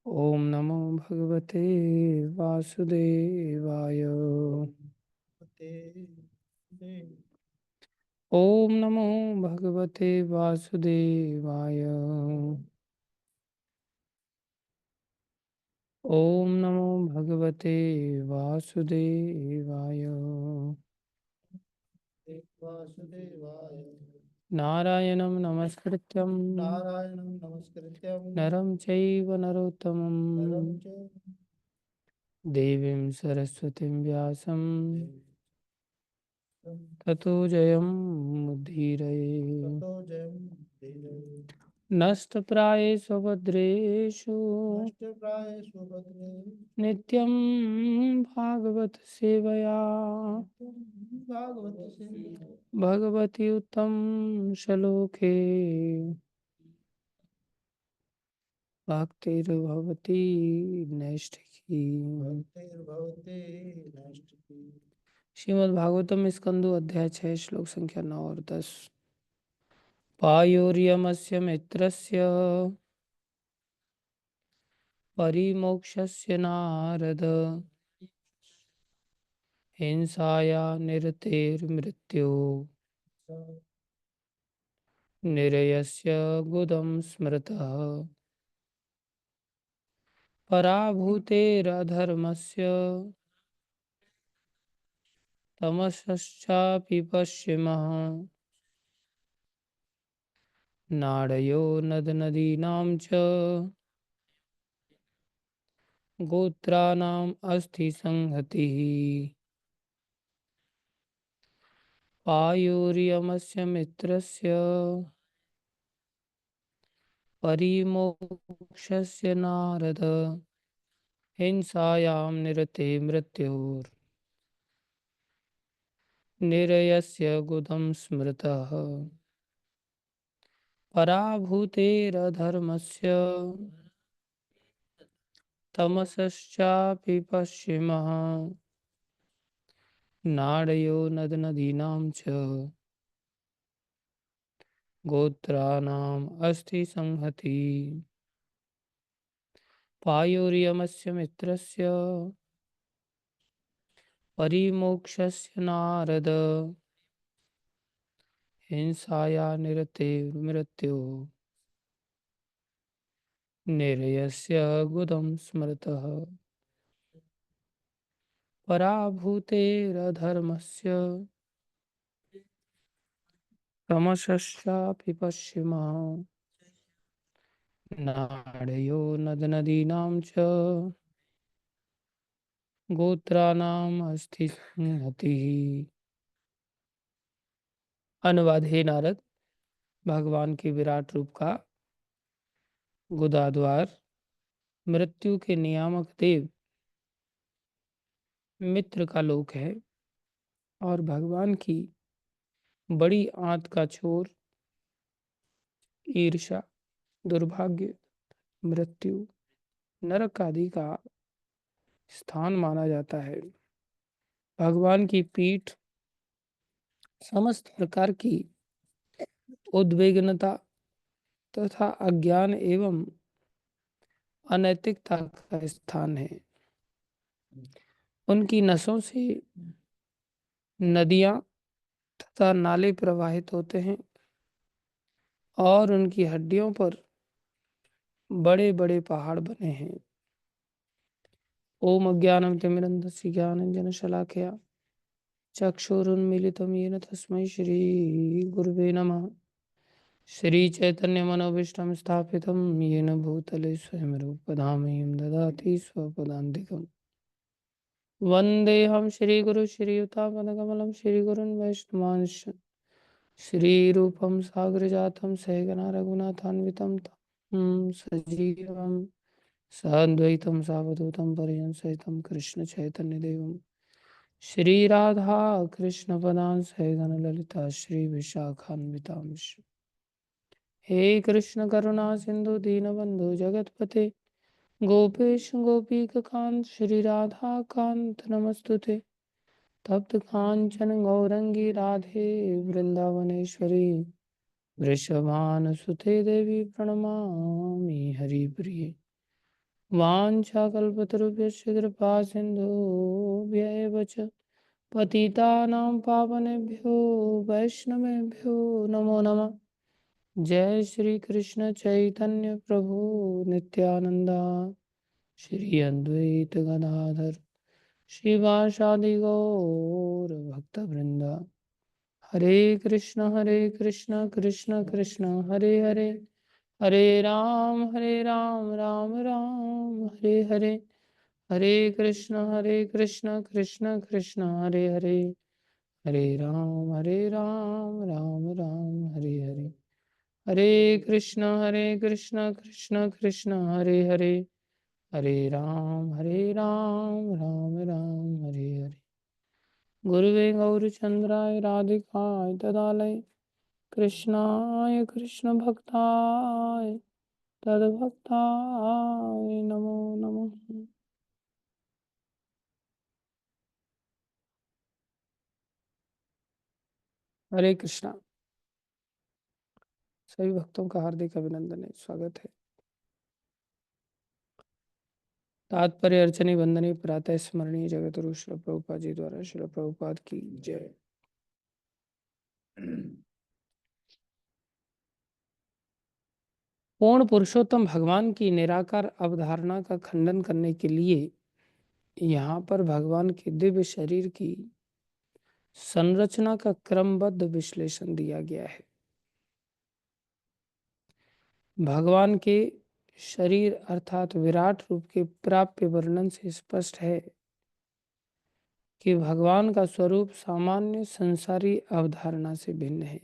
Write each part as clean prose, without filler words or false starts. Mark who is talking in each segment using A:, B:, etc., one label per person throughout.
A: ओम नमो भगवते वासुदेवाय। ओम नमो भगवते वासुदेवाय। ओम नमो भगवते वासुदेवाय। नारायणं नमस्कृत्यं नरं चैव नरोत्तमं देवीं सरस्वतीं व्यासं ततो जयमुदीरये। नष्टप्रायेषु भद्रेषु नित्यं भागवत सेवया भगवति उत्तम श्लोके भक्तिर्भवती नैष्ठिकी। श्रीमद् भागवतम स्कंदो अध्याय 6 श्लोक संख्या 9 और 10। पायोर्यमस्य मित्रस्य परिमोक्षस्य नारद हिंसाया निरतेर्मृत्यो निरयस्य गुदं स्मृतः पराभूतेरधर्मस्य तमसश्चापि पश्चिमः नाडयो नदनदीनां च गोत्राणाम् अस्ति संहतिः। पायुर्यमस्य मित्रस्य परिमोक्षस्य नारद हिंसायां निरते मृत्योर्निरयस्य गुदं स्मृतः पराभूतेरधर्मस्य तमसश्चापि पश्चिमः नाडयो नदनदीनां च गोत्राणाम् अस्ति संहति। पायुर्यमस्य मित्रस्य परिमोक्षस्य नारद हिंसाया निरते मृत्यो निरयस्य गुदं स्मृतः पराभूतेरधर्मस्य तमसश्चापि पश्चिमः नाडयो नदनदीनां च गोत्राणाम् अस्ति संहतिः। अनुवाद। हे नारद, भगवान के विराट रूप का गुदाद्वार मृत्यु के नियामक देव मित्र का लोक है और भगवान की बड़ी आंत का छोर ईर्षा, दुर्भाग्य, मृत्यु, नरक आदि का स्थान माना जाता है। भगवान की पीठ समस्त प्रकार की उद्विग्नता तथा अज्ञान एवं अनैतिकता का स्थान है। उनकी नसों से नदियां तथा नाले प्रवाहित होते हैं और उनकी हड्डियों पर बड़े बड़े पहाड़ बने हैं। ओम अज्ञानं तिमिरन्धस्य ज्ञानाञ्जनशलाकया चक्षुरुन्मीलितं येन तस्मै श्रीगुरुवे नमः। श्रीचैतन्यमनोभीष्टं स्थापितं येन भूतले स्वयं रूपधामं ददाति स्वपदान्तिकम्। वन्देऽहं श्रीगुरु श्रीयुतापदकमलं श्रीगुरुन् वैष्णवांश्च श्रीरूपं साग्रजातं सहगना रघुनाथान्वितं तं सजीवं साद्वैतं सावधूतं परिजनसहितं कृष्णचैतन्यदेवं श्रीराधा कृष्णपदां सहगण ललिता श्रीविशाखान्वितांश्च। हे कृष्ण करुणा सिंधु दीनबंधु जगतपते गोपेश गोपीकांत श्री राधा कांत नमस्तुते। तप्त कांचन गौरंगी राधे वृंदावनेश्वरी वृषभानुसुते देवी प्रणमामि हरिप्रिये। वाञ्छाकल्पतरुभ्यश्च कृपा सिन्धुभ्य एव च पतितानां पावनेभ्यो वैष्णवेभ्यो नमो नमः। जय श्री कृष्ण चैतन्य प्रभु नित्यानंदा, श्री अद्वैत गदाधर शिवासादि गौर भक्तवृंदा। हरे कृष्ण कृष्ण कृष्ण हरे हरे, हरे राम राम राम हरे हरे। हरे कृष्ण कृष्ण कृष्ण हरे हरे, हरे राम राम राम हरे हरे। हरे कृष्ण कृष्ण कृष्ण हरे हरे, हरे राम राम राम हरे हरे। गुरुवे गौरचंद्राय राधिकाय तदालय कृष्णाय कृष्ण भक्ताय तद्भक्ताय नमो नमः। हरे कृष्णा। सभी भक्तों का हार्दिक अभिनंदन है, स्वागत है। तात्पर्य अर्चनी वंदनी प्रातः स्मरणीय जगतगुरु श्रील प्रभुपाद जी द्वारा श्रील प्रभुपाद की जय। पूर्ण पुरुषोत्तम भगवान की निराकार अवधारणा का खंडन करने के लिए यहाँ पर भगवान के दिव्य शरीर की संरचना का क्रमबद्ध विश्लेषण दिया गया है। भगवान के शरीर अर्थात विराट रूप के प्राप्य वर्णन से स्पष्ट है कि भगवान का स्वरूप सामान्य संसारी अवधारणा से भिन्न है।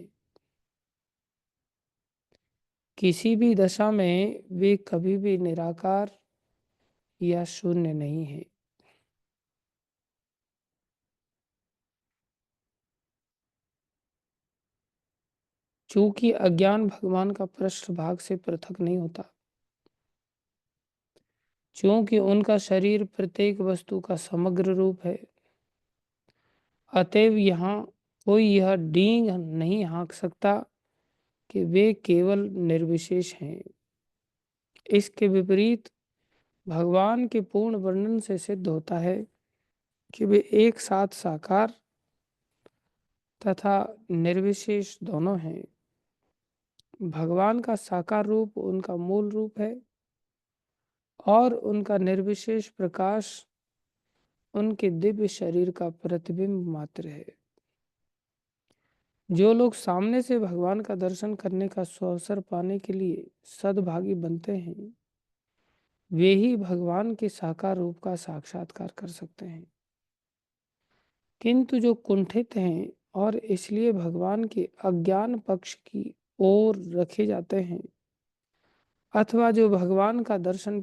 A: किसी भी दशा में वे कभी भी निराकार या शून्य नहीं है। चूंकि अज्ञान भगवान का पृष्ठभाग से पृथक नहीं होता, क्योंकि उनका शरीर प्रत्येक वस्तु का समग्र रूप है, अतएव यहाँ कोई यह डींग नहीं हाँक सकता कि वे केवल निर्विशेष हैं। इसके विपरीत भगवान के पूर्ण वर्णन से सिद्ध होता है कि वे एक साथ साकार तथा निर्विशेष दोनों हैं। भगवान का साकार रूप उनका मूल रूप है और उनका निर्विशेष प्रकाश उनके दिव्य शरीर का प्रतिबिंब मात्र है। जो लोग सामने से भगवान का दर्शन करने का सुअवसर पाने के लिए सद्भागी बनते हैं, वे ही भगवान के साकार रूप का साक्षात्कार कर सकते हैं। किंतु जो कुंठित हैं और इसलिए भगवान के अज्ञान पक्ष की ओर रखे जाते हैं, अथवा जो भगवान का दर्शन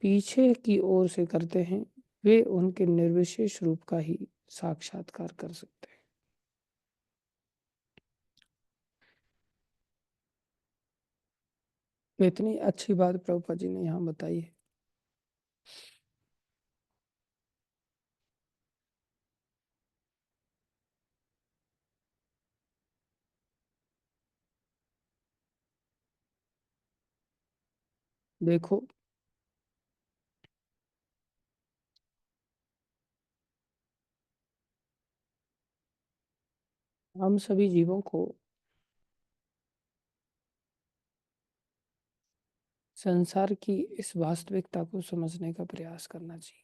A: पीछे की ओर से करते हैं, वे उनके निर्विशेष रूप का ही साक्षात्कार कर सकते हैं। इतनी अच्छी बात प्रभुपाद जी ने यहाँ बताई है। देखो, हम सभी जीवों को संसार की इस वास्तविकता को समझने का प्रयास करना चाहिए,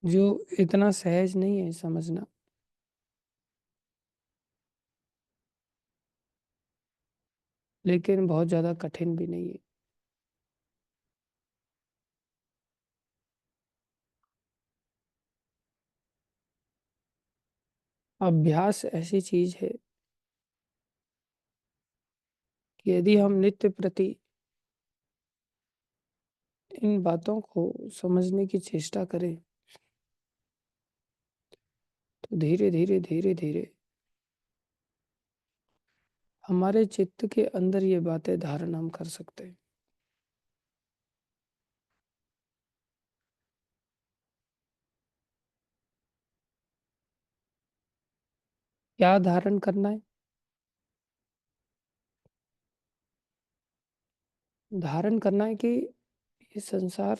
A: जो इतना सहज नहीं है समझना, लेकिन बहुत ज्यादा कठिन भी नहीं है। अभ्यास ऐसी चीज है कि यदि हम नित्य प्रति इन बातों को समझने की चेष्टा करें, तो धीरे धीरे धीरे धीरे हमारे चित्त के अंदर ये बातें धारण हम कर सकते हैं। क्या धारण करना है? धारण करना है कि ये संसार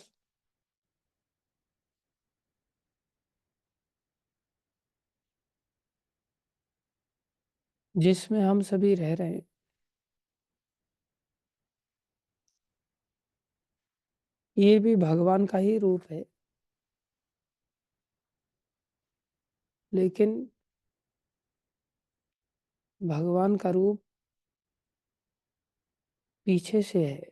A: जिसमें हम सभी रह रहे हैं, ये भी भगवान का ही रूप है, लेकिन भगवान का रूप पीछे से है,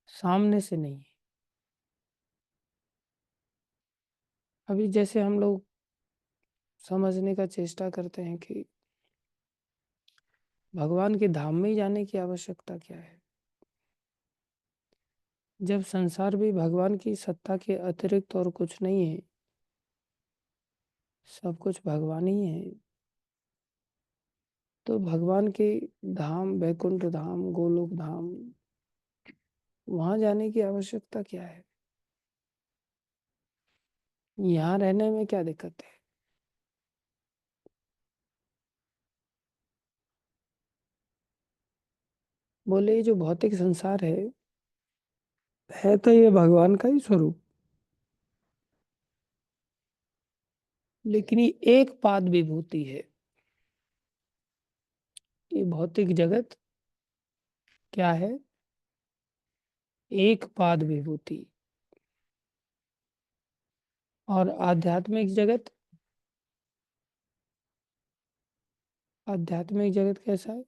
A: सामने से नहीं है। अभी जैसे हम लोग समझने का चेष्टा करते हैं कि भगवान के धाम में ही जाने की आवश्यकता क्या है, जब संसार भी भगवान की सत्ता के अतिरिक्त और कुछ नहीं है, सब कुछ भगवान ही है। तो भगवान के धाम, वैकुंठ धाम, गोलोक धाम, वहां जाने की आवश्यकता क्या है? यहाँ रहने में क्या दिक्कत है? बोले ये जो भौतिक संसार है तो ये भगवान का ही स्वरूप, लेकिन ये एक पाद विभूति है। ये भौतिक जगत क्या है? एक पाद विभूति। और आध्यात्मिक जगत, आध्यात्मिक जगत कैसा है?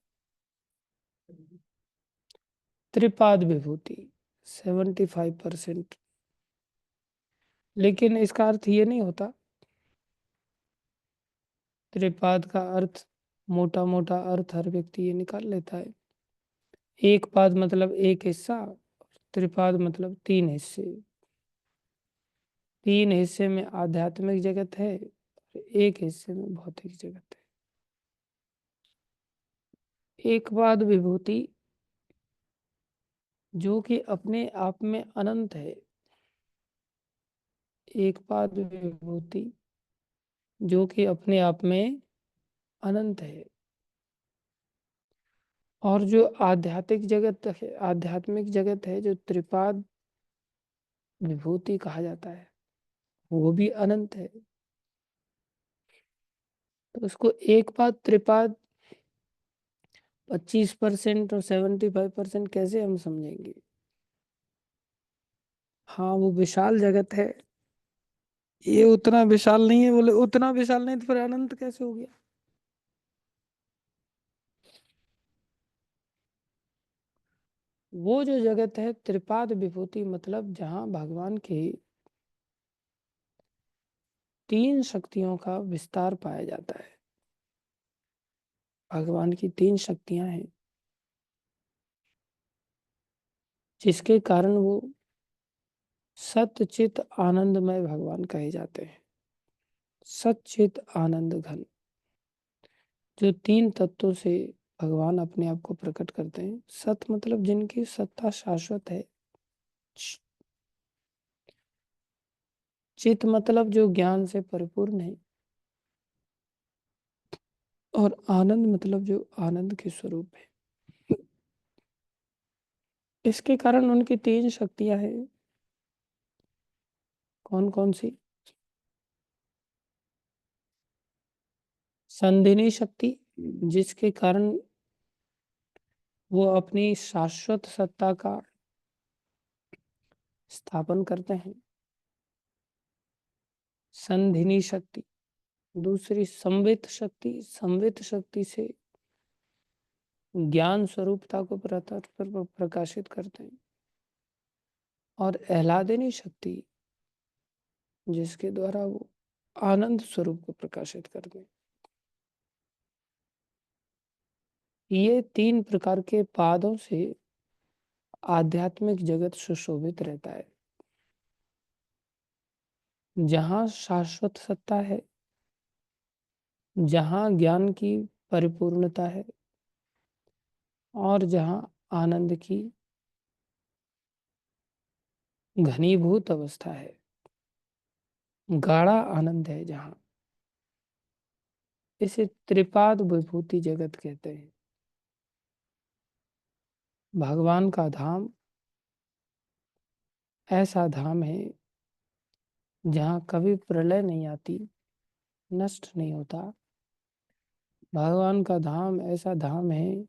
A: त्रिपाद विभूति, 75%। लेकिन इसका अर्थ ये नहीं होता। त्रिपाद का अर्थ, मोटा मोटा अर्थ हर व्यक्ति ये निकाल लेता है। एक पाद मतलब एक हिस्सा, त्रिपाद मतलब तीन हिस्से। तीन हिस्से में आध्यात्मिक जगत है, एक हिस्से में भौतिक जगत है। एक पाद विभूति जो कि अपने आप में अनंत है। एक पाद विभूति जो कि अपने आप में अनंत है। और जो आध्यात्मिक जगत है, आध्यात्मिक जगत है जो त्रिपाद विभूति कहा जाता है, वो भी अनंत है। तो उसको एक पाद त्रिपाद 25% और 75% कैसे हम समझेंगे? हाँ, वो विशाल जगत है, ये उतना विशाल नहीं है। बोले उतना विशाल नहीं तो फिर अनंत कैसे हो गया? वो जो जगत है त्रिपाद विभूति, मतलब जहाँ भगवान की तीन शक्तियों का विस्तार पाया जाता है। भगवान की तीन शक्तियां हैं, जिसके कारण वो सतचित आनंदमय भगवान कहे जाते हैं। सच्चित आनंद घन, जो तीन तत्वों से भगवान अपने आप को प्रकट करते हैं। सत मतलब जिनकी सत्ता शाश्वत है। चित मतलब जो ज्ञान से परिपूर्ण है। और आनंद मतलब जो आनंद के स्वरूप है। इसके कारण उनकी तीन शक्तियां हैं। कौन कौन सी? संधिनी शक्ति, जिसके कारण वो अपनी शाश्वत सत्ता का स्थापन करते हैं। संधिनी शक्ति। दूसरी संवित शक्ति, संवित शक्ति से ज्ञान स्वरूपता को प्रकाशित करते हैं। और आह्लादिनी शक्ति, जिसके द्वारा वो आनंद स्वरूप को प्रकाशित करते हैं। ये तीन प्रकार के पादों से आध्यात्मिक जगत सुशोभित रहता है। जहाँ शाश्वत सत्ता है, जहाँ ज्ञान की परिपूर्णता है, और जहाँ आनंद की घनीभूत अवस्था है, गाढ़ा आनंद है जहाँ, इसे त्रिपाद विभूति जगत कहते हैं। भगवान का धाम ऐसा धाम है जहाँ कभी प्रलय नहीं आती, नष्ट नहीं होता। भगवान का धाम ऐसा धाम है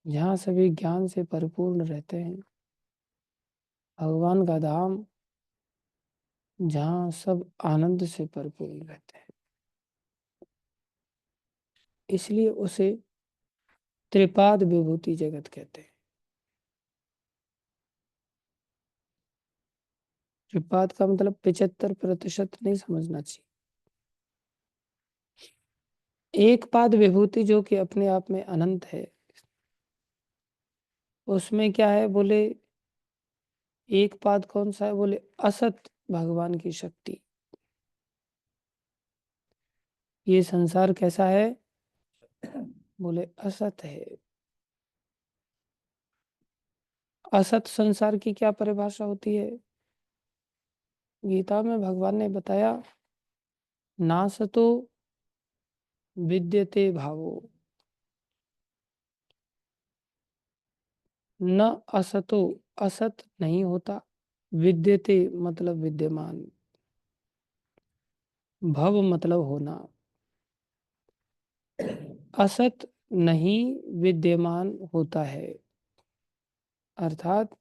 A: जहाँ सभी ज्ञान से परिपूर्ण रहते हैं। भगवान का धाम जहाँ सब आनंद से परिपूर्ण रहते हैं, इसलिए उसे त्रिपाद विभूति जगत कहते हैं। त्रिपाद का मतलब 75% नहीं समझना चाहिए। एक पाद विभूति जो कि अपने आप में अनंत है, उसमें क्या है बोले, एक पाद कौन सा है बोले, असत भगवान की शक्ति। ये संसार कैसा है बोले, असत है। असत संसार की क्या परिभाषा होती है? गीता में भगवान ने बताया, नासतो विद्यते भावो न असतो, असत नहीं होता, विद्यते मतलब विद्यमान, भव मतलब होना। असत नहीं विद्यमान होता है, अर्थात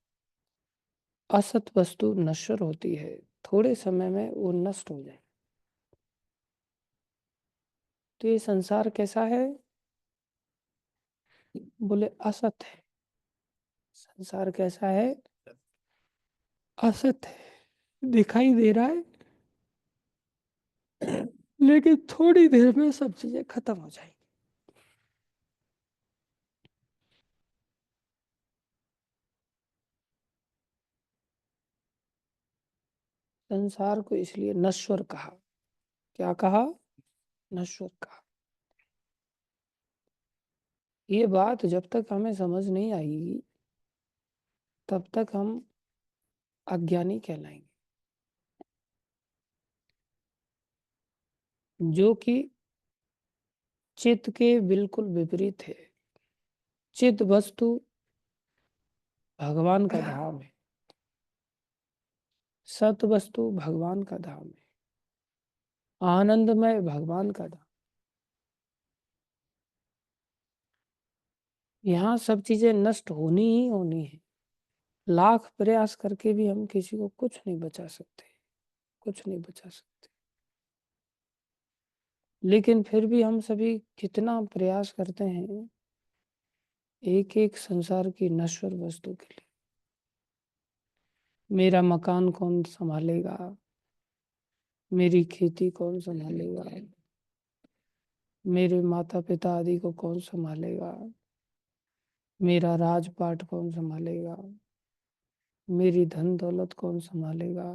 A: असत वस्तु नश्वर होती है, थोड़े समय में वो नष्ट हो जाए। तो ये संसार कैसा है बोले, असत है। संसार कैसा है? असत है, दिखाई दे रहा है लेकिन थोड़ी देर में सब चीजें खत्म हो जाएंगी। संसार को इसलिए नश्वर कहा। क्या कहा? नश्वर कहा। ये बात जब तक हमें समझ नहीं आएगी तब तक हम अज्ञानी कहलाएंगे, जो कि चित्त के बिल्कुल विपरीत है। चित्त वस्तु भगवान का धाम है, सत वस्तु भगवान का धाम है, आनंदमय भगवान का धाम। यहाँ सब चीजें नष्ट होनी ही होनी है। लाख प्रयास करके भी हम किसी को कुछ नहीं बचा सकते, कुछ नहीं बचा सकते। लेकिन फिर भी हम सभी कितना प्रयास करते हैं एक एक संसार की नश्वर वस्तु के लिए। मेरा मकान कौन संभालेगा, मेरी खेती कौन संभालेगा, मेरे माता पिता आदि को कौन संभालेगा, मेरा राजपाट कौन संभालेगा, मेरी धन दौलत कौन संभालेगा,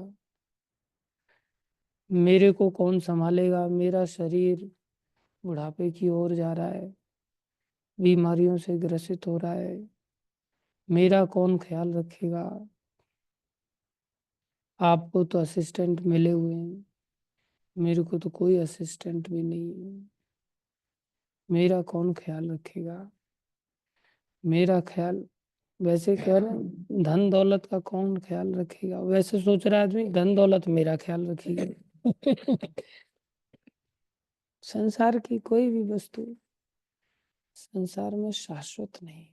A: मेरे को कौन संभालेगा, मेरा शरीर बुढ़ापे की ओर जा रहा है, बीमारियों से ग्रसित हो रहा है, मेरा कौन ख्याल रखेगा। आपको तो असिस्टेंट मिले हुए हैं, मेरे को तो कोई असिस्टेंट भी नहीं है, मेरा कौन ख्याल रखेगा। मेरा ख्याल, वैसे कह रहे धन दौलत का कौन ख्याल रखेगा, वैसे सोच रहा है आदमी धन दौलत मेरा ख्याल रखेगी। संसार की कोई भी वस्तु संसार में शाश्वत नहीं।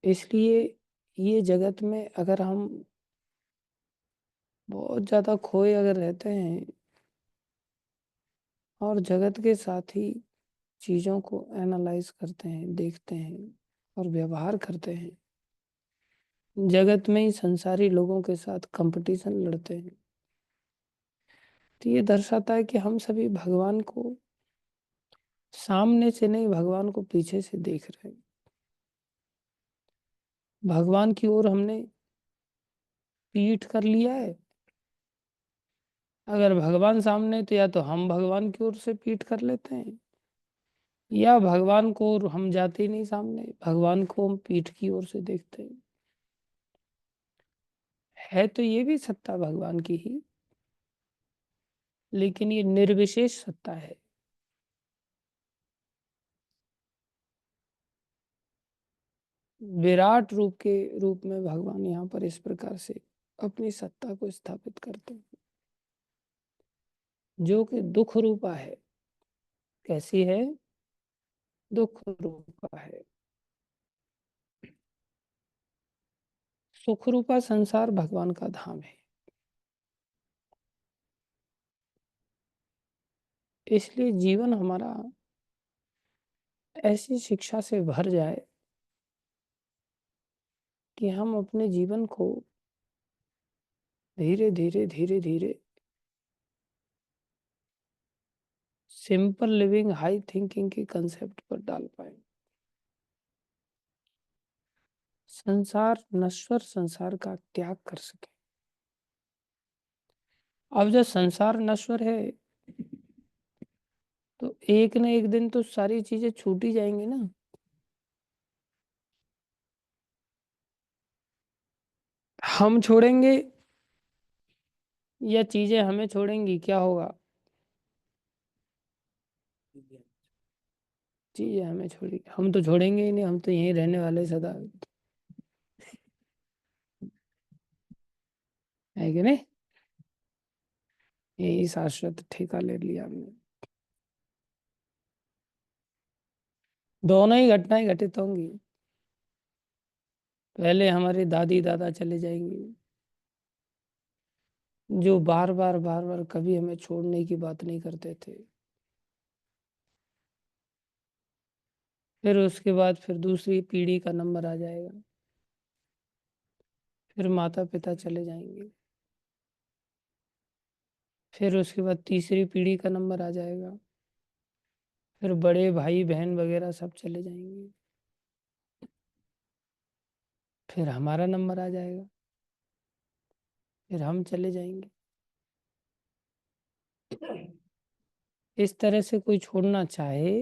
A: इसलिए ये जगत में अगर हम बहुत ज्यादा खोए अगर रहते हैं और जगत के साथ ही चीजों को एनालाइज करते हैं, देखते हैं और व्यवहार करते हैं, जगत में ही संसारी लोगों के साथ कंपटीशन लड़ते हैं, तो ये दर्शाता है कि हम सभी भगवान को सामने से नहीं, भगवान को पीछे से देख रहे हैं। भगवान की ओर हमने पीठ कर लिया है। अगर भगवान सामने तो या तो हम भगवान की ओर से पीठ कर लेते हैं, या भगवान को हम जाते ही नहीं सामने, भगवान को हम पीठ की ओर से देखते हैं। है तो ये भी सत्ता भगवान की ही, लेकिन ये निर्विशेष सत्ता है। विराट रूप के रूप में भगवान यहाँ पर इस प्रकार से अपनी सत्ता को स्थापित करते हैं, जो कि दुख रूपा है। कैसी है? दुख रूपा है। सुख रूपा संसार भगवान का धाम है। इसलिए जीवन हमारा ऐसी शिक्षा से भर जाए कि हम अपने जीवन को धीरे धीरे धीरे धीरे सिंपल लिविंग हाई थिंकिंग के कंसेप्ट पर डाल पाए। संसार नश्वर संसार का त्याग कर सके। अब जब संसार नश्वर है तो एक न एक दिन तो सारी चीजें छूट ही जाएंगी ना। हम छोड़ेंगे या चीजें हमें छोड़ेंगी, क्या होगा? चीजें हमें छोड़ेगी, हम तो छोड़ेंगे ही नहीं, हम तो यहीं रहने वाले सदा, है कि नहीं? यही शाश्वत ठेका ले लिया हमने। दोनों ही घटनाएं घटित होंगी। पहले हमारे दादी दादा चले जाएंगे, जो बार बार बार बार कभी हमें छोड़ने की बात नहीं करते थे। फिर उसके बाद फिर दूसरी पीढ़ी का नंबर आ जाएगा, फिर माता पिता चले जाएंगे, फिर उसके बाद तीसरी पीढ़ी का नंबर आ जाएगा, फिर बड़े भाई बहन वगैरह सब चले जाएंगे, फिर हमारा नंबर आ जाएगा, फिर हम चले जाएंगे। इस तरह से कोई छोड़ना चाहे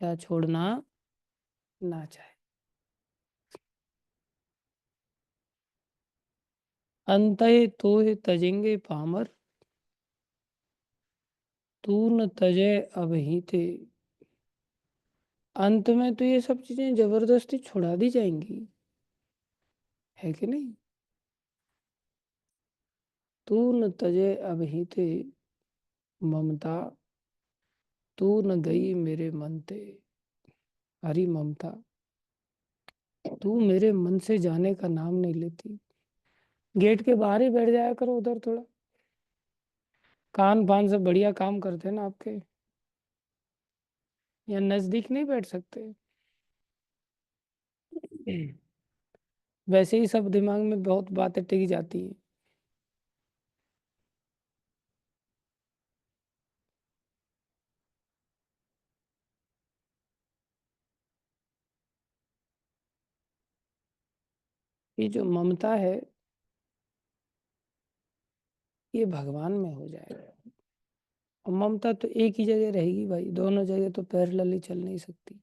A: या छोड़ना ना चाहे, अंतः तो तजेंगे पामर, तू न तजे अब ही थे। अंत में तो ये सब चीजें जबरदस्ती छुड़ा दी जाएंगी, है कि नहीं? तू न तजे अब ही थे ममता, तू न गई मेरे मन ते। हरी ममता, तू मेरे मन से जाने का नाम नहीं लेती। गेट के बाहर ही बैठ जाया करो उधर थोड़ा, कान पान से बढ़िया काम करते हैं ना आपके, या नजदीक नहीं बैठ सकते? वैसे ही सब दिमाग में बहुत बातें टिक जाती हैं। ये जो ममता है ये भगवान में हो जाएगा। और ममता तो एक ही जगह रहेगी भाई, दोनों जगह तो पैरेलली चल नहीं सकती।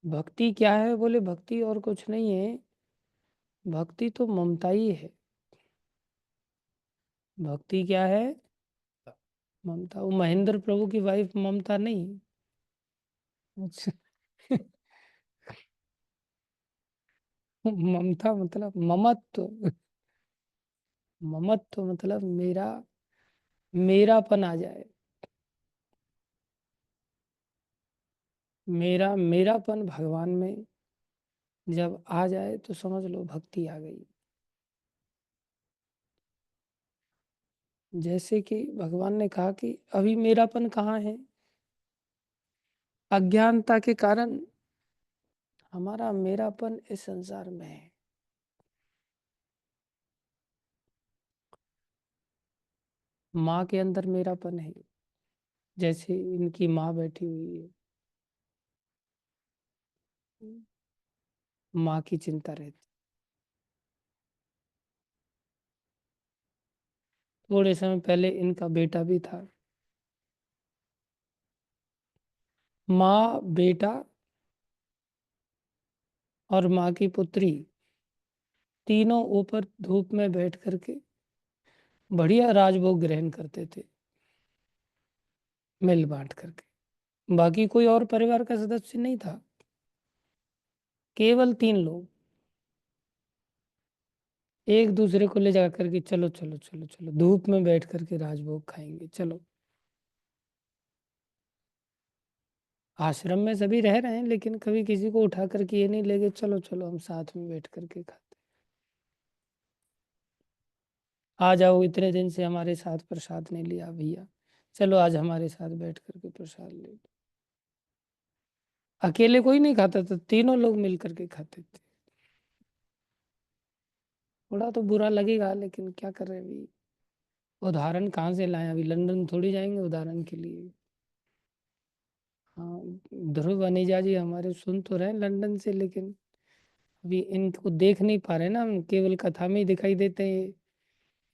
A: भक्ति क्या है? बोले भक्ति और कुछ नहीं है, भक्ति तो ममता ही है। भक्ति क्या है? ममता। वो महेंद्र प्रभु की वाइफ ममता नहीं? अच्छा। ममता मतलब ममत्व। ममत्व मतलब मेरा, मेरापन आ जाए। मेरा मेरापन भगवान में जब आ जाए तो समझ लो भक्ति आ गई। जैसे कि भगवान ने कहा कि अभी मेरापन कहाँ है? अज्ञानता के कारण हमारा मेरापन इस संसार में है। माँ के अंदर मेरापन है, जैसे इनकी माँ बैठी हुई है, माँ की चिंता रहती। थोड़े समय पहले इनका बेटा भी था। माँ बेटा और माँ की पुत्री, तीनों ऊपर धूप में बैठ करके बढ़िया राजभोग ग्रहण करते थे, मिल बांट करके। बाकी कोई और परिवार का सदस्य नहीं था, केवल 3 लोग एक दूसरे को ले जा करके, चलो चलो चलो चलो धूप में बैठ करके राजभोग खाएंगे, चलो। आश्रम में सभी रह रहे हैं, लेकिन कभी किसी को उठा करके ये नहीं ले गए, चलो चलो हम साथ में बैठ करके खाते, आ जाओ, इतने दिन से हमारे साथ प्रसाद नहीं लिया भैया, चलो आज हमारे साथ बैठ करके प्रसाद ले लो। अकेले कोई नहीं खाता था, तीनों लोग मिल करके खाते थे। थोड़ा तो बुरा लगेगा, लेकिन क्या कर रहे हैं अभी, उदाहरण कहाँ से लाएं, अभी लंदन थोड़ी जाएंगे उदाहरण के लिए। हाँ, ध्रुव अनीजा जी हमारे सुन तो रहे हैं लंदन से, लेकिन अभी इनको देख नहीं पा रहे ना, हम केवल कथा में ही दिखाई देते हैं,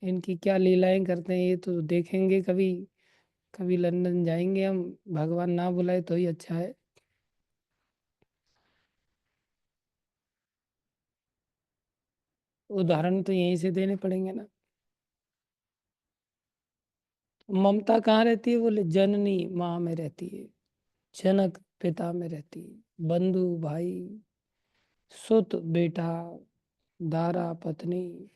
A: इनकी क्या लीलाएं करते हैं ये तो देखेंगे कभी। कभी लंदन जाएंगे हम, भगवान ना बुलाए तो ही अच्छा है। उदाहरण तो यहीं से देने पड़ेंगे ना। ममता कहाँ रहती है, बोले जननी माँ में रहती है, जनक पिता में रहती है, बंधु भाई, सुत बेटा, दारा पत्नी,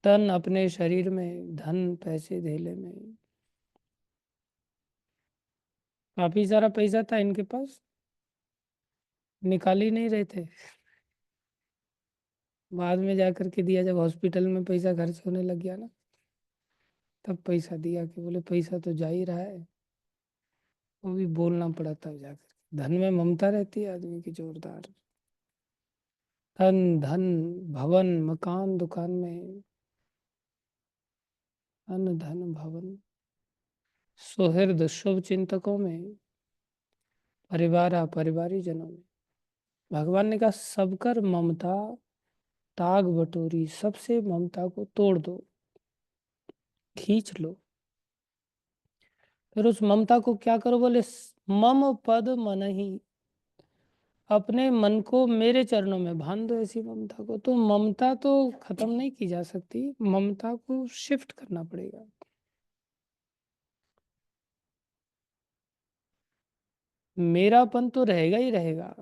A: तन अपने शरीर में, धन पैसे धेले में। काफी सारा पैसा था इनके पास, निकाल ही नहीं रहे थे। बाद में जा करके दिया, जब हॉस्पिटल में पैसा खर्च होने लग गया ना, तब पैसा दिया, कि बोले पैसा तो जा ही रहा है। वो भी बोलना पड़ा तब जाकर, धन में ममता रहती है आदमी की जोरदार। धन धन, भवन मकान दुकान में, अन्न धन भवन, सुहृद शुभ चिंतकों में, परिवार परिवारी जनों में। भगवान ने कहा सब कर ममता ताग बटोरी, सबसे ममता को तोड़ दो, खींच लो। फिर उस ममता को क्या करो, बोले मम पद मन ही, अपने मन को मेरे चरणों में बांध दो, ऐसी ममता को। तो ममता तो खत्म नहीं की जा सकती, ममता को शिफ्ट करना पड़ेगा। मेरापन तो रहेगा ही रहेगा।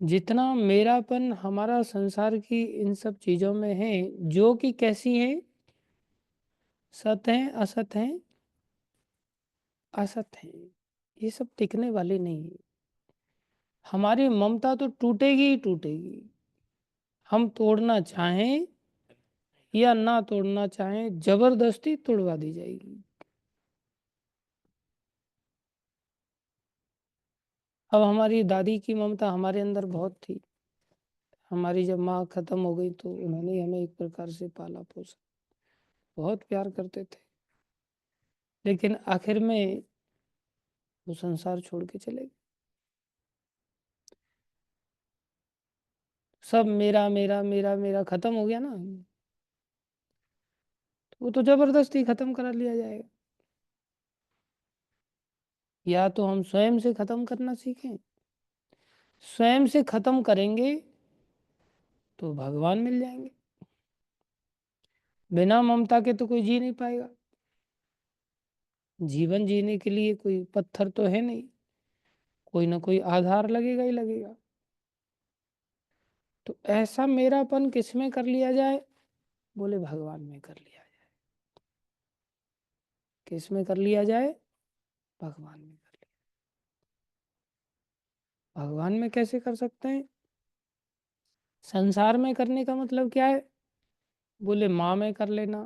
A: जितना मेरापन हमारा संसार की इन सब चीजों में है, जो कि कैसी है, सत है असत है, असत है, ये सब टिकने वाली नहीं है। हमारी ममता तो टूटेगी ही टूटेगी, हम तोड़ना चाहें या ना तोड़ना चाहें, जबरदस्ती तोड़वा दी जाएगी। अब हमारी दादी की ममता हमारे अंदर बहुत थी, हमारी जब माँ खत्म हो गई तो उन्होंने हमें एक प्रकार से पाला पोसा, बहुत प्यार करते थे, लेकिन आखिर में वो संसार छोड़ के चले गए। सब मेरा मेरा मेरा मेरा खत्म हो गया ना, तो वो तो जबरदस्ती खत्म करा लिया जाएगा। या तो हम स्वयं से खत्म करना सीखें, स्वयं से खत्म करेंगे तो भगवान मिल जाएंगे। बिना ममता के तो कोई जी नहीं पाएगा, जीवन जीने के लिए कोई पत्थर तो है नहीं, कोई ना कोई आधार लगेगा ही लगेगा। तो ऐसा मेरापन किस में कर लिया जाए, बोले भगवान में कर लिया जाए। किस में कर लिया जाए, भगवान में कर लिया। भगवान में कैसे कर सकते हैं, संसार में करने का मतलब क्या है, बोले माँ में कर लेना।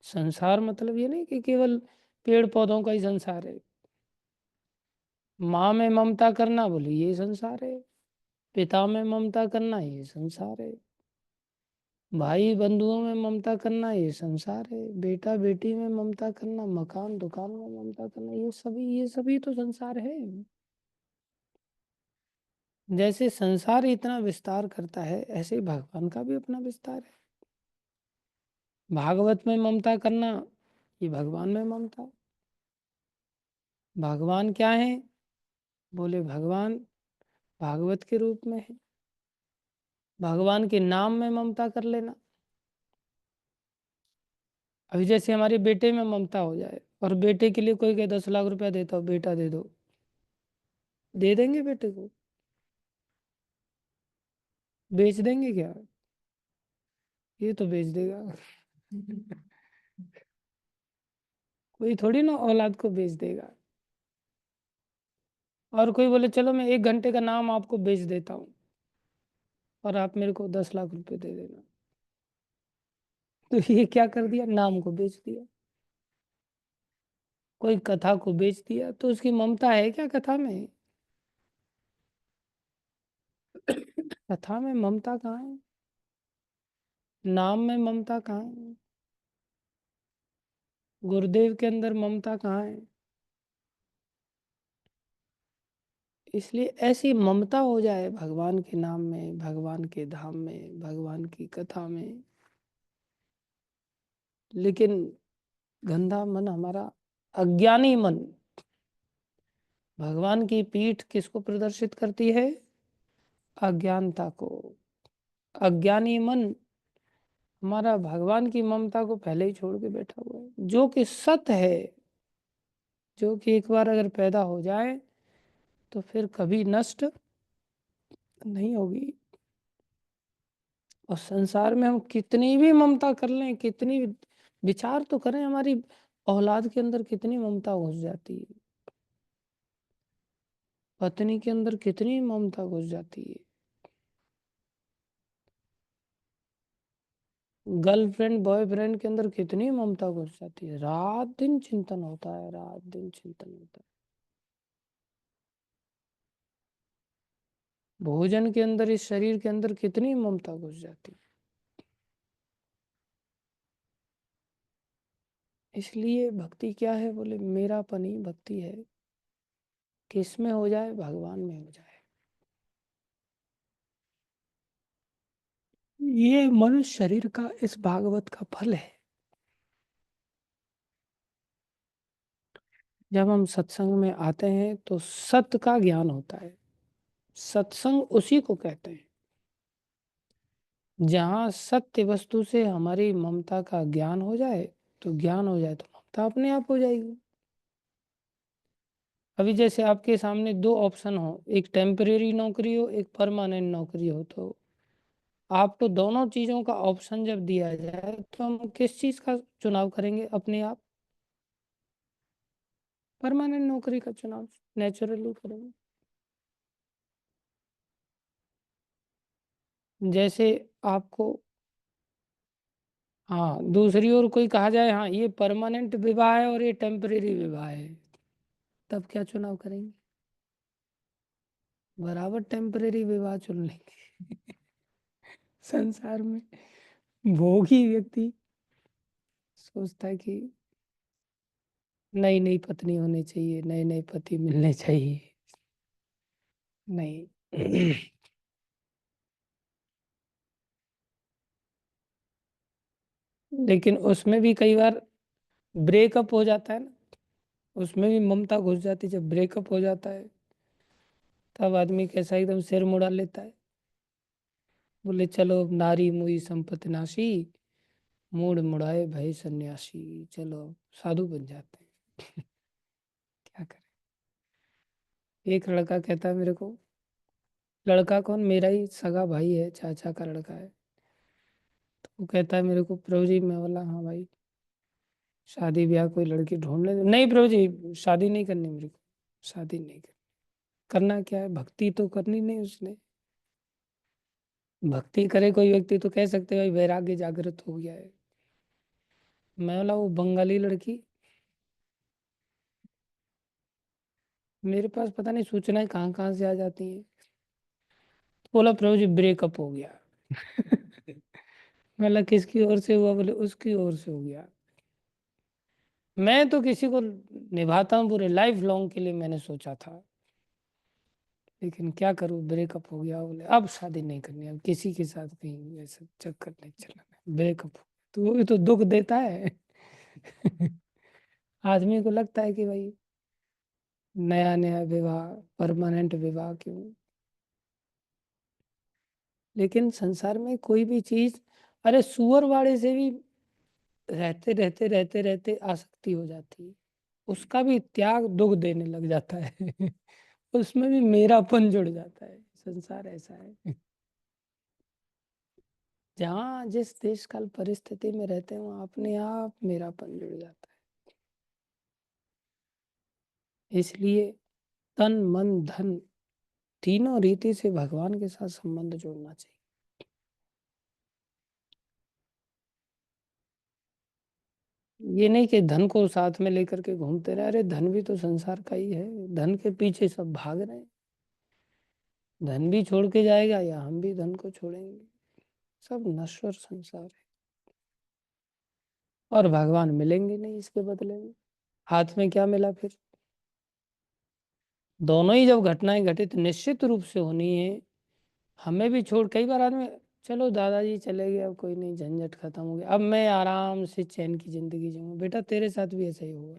A: संसार मतलब ये नहीं कि केवल पेड़ पौधों का ही संसार है। माँ में ममता करना, बोले ये संसार है। पिता में ममता करना, ये संसार है। भाई बंधुओं में ममता करना, ये संसार है। बेटा बेटी में ममता करना, मकान दुकान में ममता करना, ये सभी तो संसार है। जैसे संसार इतना विस्तार करता है, ऐसे ही भगवान का भी अपना विस्तार है। भागवत में ममता करना, ये भगवान में ममता। भगवान क्या है, बोले भगवान भागवत के रूप में है। भगवान के नाम में ममता कर लेना। अभी जैसे हमारे बेटे में ममता हो जाए और बेटे के लिए कोई कहे 10 लाख रुपया देता हो, बेटा दे दो, दे देंगे बेटे को? बेच देंगे क्या? ये तो बेच देगा। कोई थोड़ी ना औलाद को बेच देगा। और कोई बोले चलो मैं 1 घंटे का नाम आपको बेच देता हूँ और आप मेरे को 10 लाख रुपए दे देना, तो ये क्या कर दिया? नाम को बेच दिया। कोई कथा को बेच दिया, तो उसकी ममता है क्या कथा में? कथा में ममता कहाँ है? नाम में ममता कहाँ है? गुरुदेव के अंदर ममता कहाँ है? इसलिए ऐसी ममता हो जाए भगवान के नाम में, भगवान के धाम में, भगवान की कथा में। लेकिन गंदा मन हमारा, अज्ञानी मन, भगवान की पीठ किसको प्रदर्शित करती है? अज्ञानता को। अज्ञानी मन हमारा भगवान की ममता को पहले ही छोड़ के बैठा हुआ है, जो कि सत्य है, जो कि एक बार अगर पैदा हो जाए तो फिर कभी नष्ट नहीं होगी। और संसार में हम कितनी भी ममता कर लें, कितनी, विचार तो करें, हमारी औलाद के अंदर कितनी ममता घुस जाती है, पत्नी के अंदर कितनी ममता घुस जाती है, गर्लफ्रेंड बॉयफ्रेंड के अंदर कितनी ममता घुस जाती है। रात दिन चिंतन होता है, रात दिन चिंतन होता है। भोजन के अंदर, इस शरीर के अंदर कितनी ममता घुस जाती है। इसलिए भक्ति क्या है? बोले मेरापन ही भक्ति है। किस में हो जाए? भगवान में हो जाए। ये मनुष्य शरीर का इस भागवत का फल है। जब हम सत्संग में आते हैं तो सत्य का ज्ञान होता है। सत्संग उसी को कहते हैं जहाँ सत्य वस्तु से हमारी ममता का ज्ञान हो जाए। तो ज्ञान हो जाए तो ममता अपने आप हो जाएगी। अभी जैसे आपके सामने दो ऑप्शन हो, एक टेम्परेरी नौकरी हो, एक परमानेंट नौकरी हो, तो आपको दोनों चीजों का ऑप्शन जब दिया जाए तो हम किस चीज का चुनाव करेंगे? अपने आप परमानेंट नौकरी का चुनाव नेचुरली करेंगे। जैसे आपको, हाँ, दूसरी ओर कोई कहा जाए हाँ ये परमानेंट विवाह है और ये टेम्परेरी विवाह है, तब क्या चुनाव करेंगे? बराबर टेम्परेरी विवाह चुन लेंगे। संसार में भोगी व्यक्ति सोचता है कि नई नई पत्नी होनी चाहिए, नए नए पति मिलने चाहिए। नहीं। लेकिन उसमें भी कई बार ब्रेकअप हो जाता है ना, उसमें भी ममता घुस जाती है। जब ब्रेकअप हो जाता है तब आदमी कैसा एकदम सिर मुड़ा लेता है, बोले चलो अब नारी मुई संपत्ति नाशी, मूड मुड़ाए भय सन्यासी, चलो अब साधु बन जाते हैं। क्या करें? एक लड़का कहता है मेरे को, लड़का कौन, मेरा ही सगा भाई है, चाचा का लड़का है। तो वो कहता है मेरे को, प्रभु जी, मैं बोला हाँ भाई, शादी ब्याह कोई लड़की ढूंढ ले। नहीं प्रभु जी, शादी नहीं करनी मेरे को, शादी नहीं करनी। करना क्या है? भक्ति तो करनी नहीं उसने। भक्ति करे कोई व्यक्ति तो कह सकते हैं भाई वैराग्य जागृत हो गया है। मैं बोला वो बंगाली लड़की, मेरे पास पता नहीं सूचनाएं कहाँ कहाँ से आ जाती हैं। तो बोला प्रभु जी ब्रेकअप हो गया। मैं बोला किसकी ओर से हुआ? बोले उसकी ओर से हो गया। मैं तो किसी को निभाता हूँ पूरे लाइफ लॉन्ग के लिए, मैंने सोचा था, लेकिन क्या करूँ, ब्रेकअप हो गया। बोले अब शादी नहीं करनी, अब किसी के साथ कहीं ऐसा चक्कर नहीं चलाना, ब्रेकअप हो। तो वो भी तो दुख देता है। आदमी को लगता है कि भाई नया नया विवाह, परमानेंट विवाह क्यों? लेकिन संसार में कोई भी चीज, अरे सुअर वाड़े से भी रहते रहते रहते रहते आसक्ति हो जाती है, उसका भी त्याग दुख देने लग जाता है। उसमें भी मेरापन जुड़ जाता है। संसार ऐसा है। जहाँ जिस देश काल परिस्थिति में रहते हैं वहाँ अपने आप मेरापन जुड़ जाता है। इसलिए तन मन धन तीनों रीति से भगवान के साथ संबंध जोड़ना चाहिए। ये नहीं कि धन को साथ में लेकर के घूमते रहे, अरे धन भी तो संसार का ही है, धन के पीछे सब भाग रहे हैं। धन भी छोड़ के जाएगा या हम भी धन को छोड़ेंगे, सब नश्वर संसार है। और भगवान मिलेंगे नहीं इसके बदले में। हाथ में क्या मिला फिर? दोनों ही जब घटनाएं घटित निश्चित रूप से होनी है, हमें भी छोड़, कई बार आदमी, चलो दादाजी चले गए अब कोई नहीं, झंझट खत्म हो गया, अब मैं आराम से चैन की जिंदगी जीऊंगा। बेटा तेरे साथ भी ऐसा ही होगा।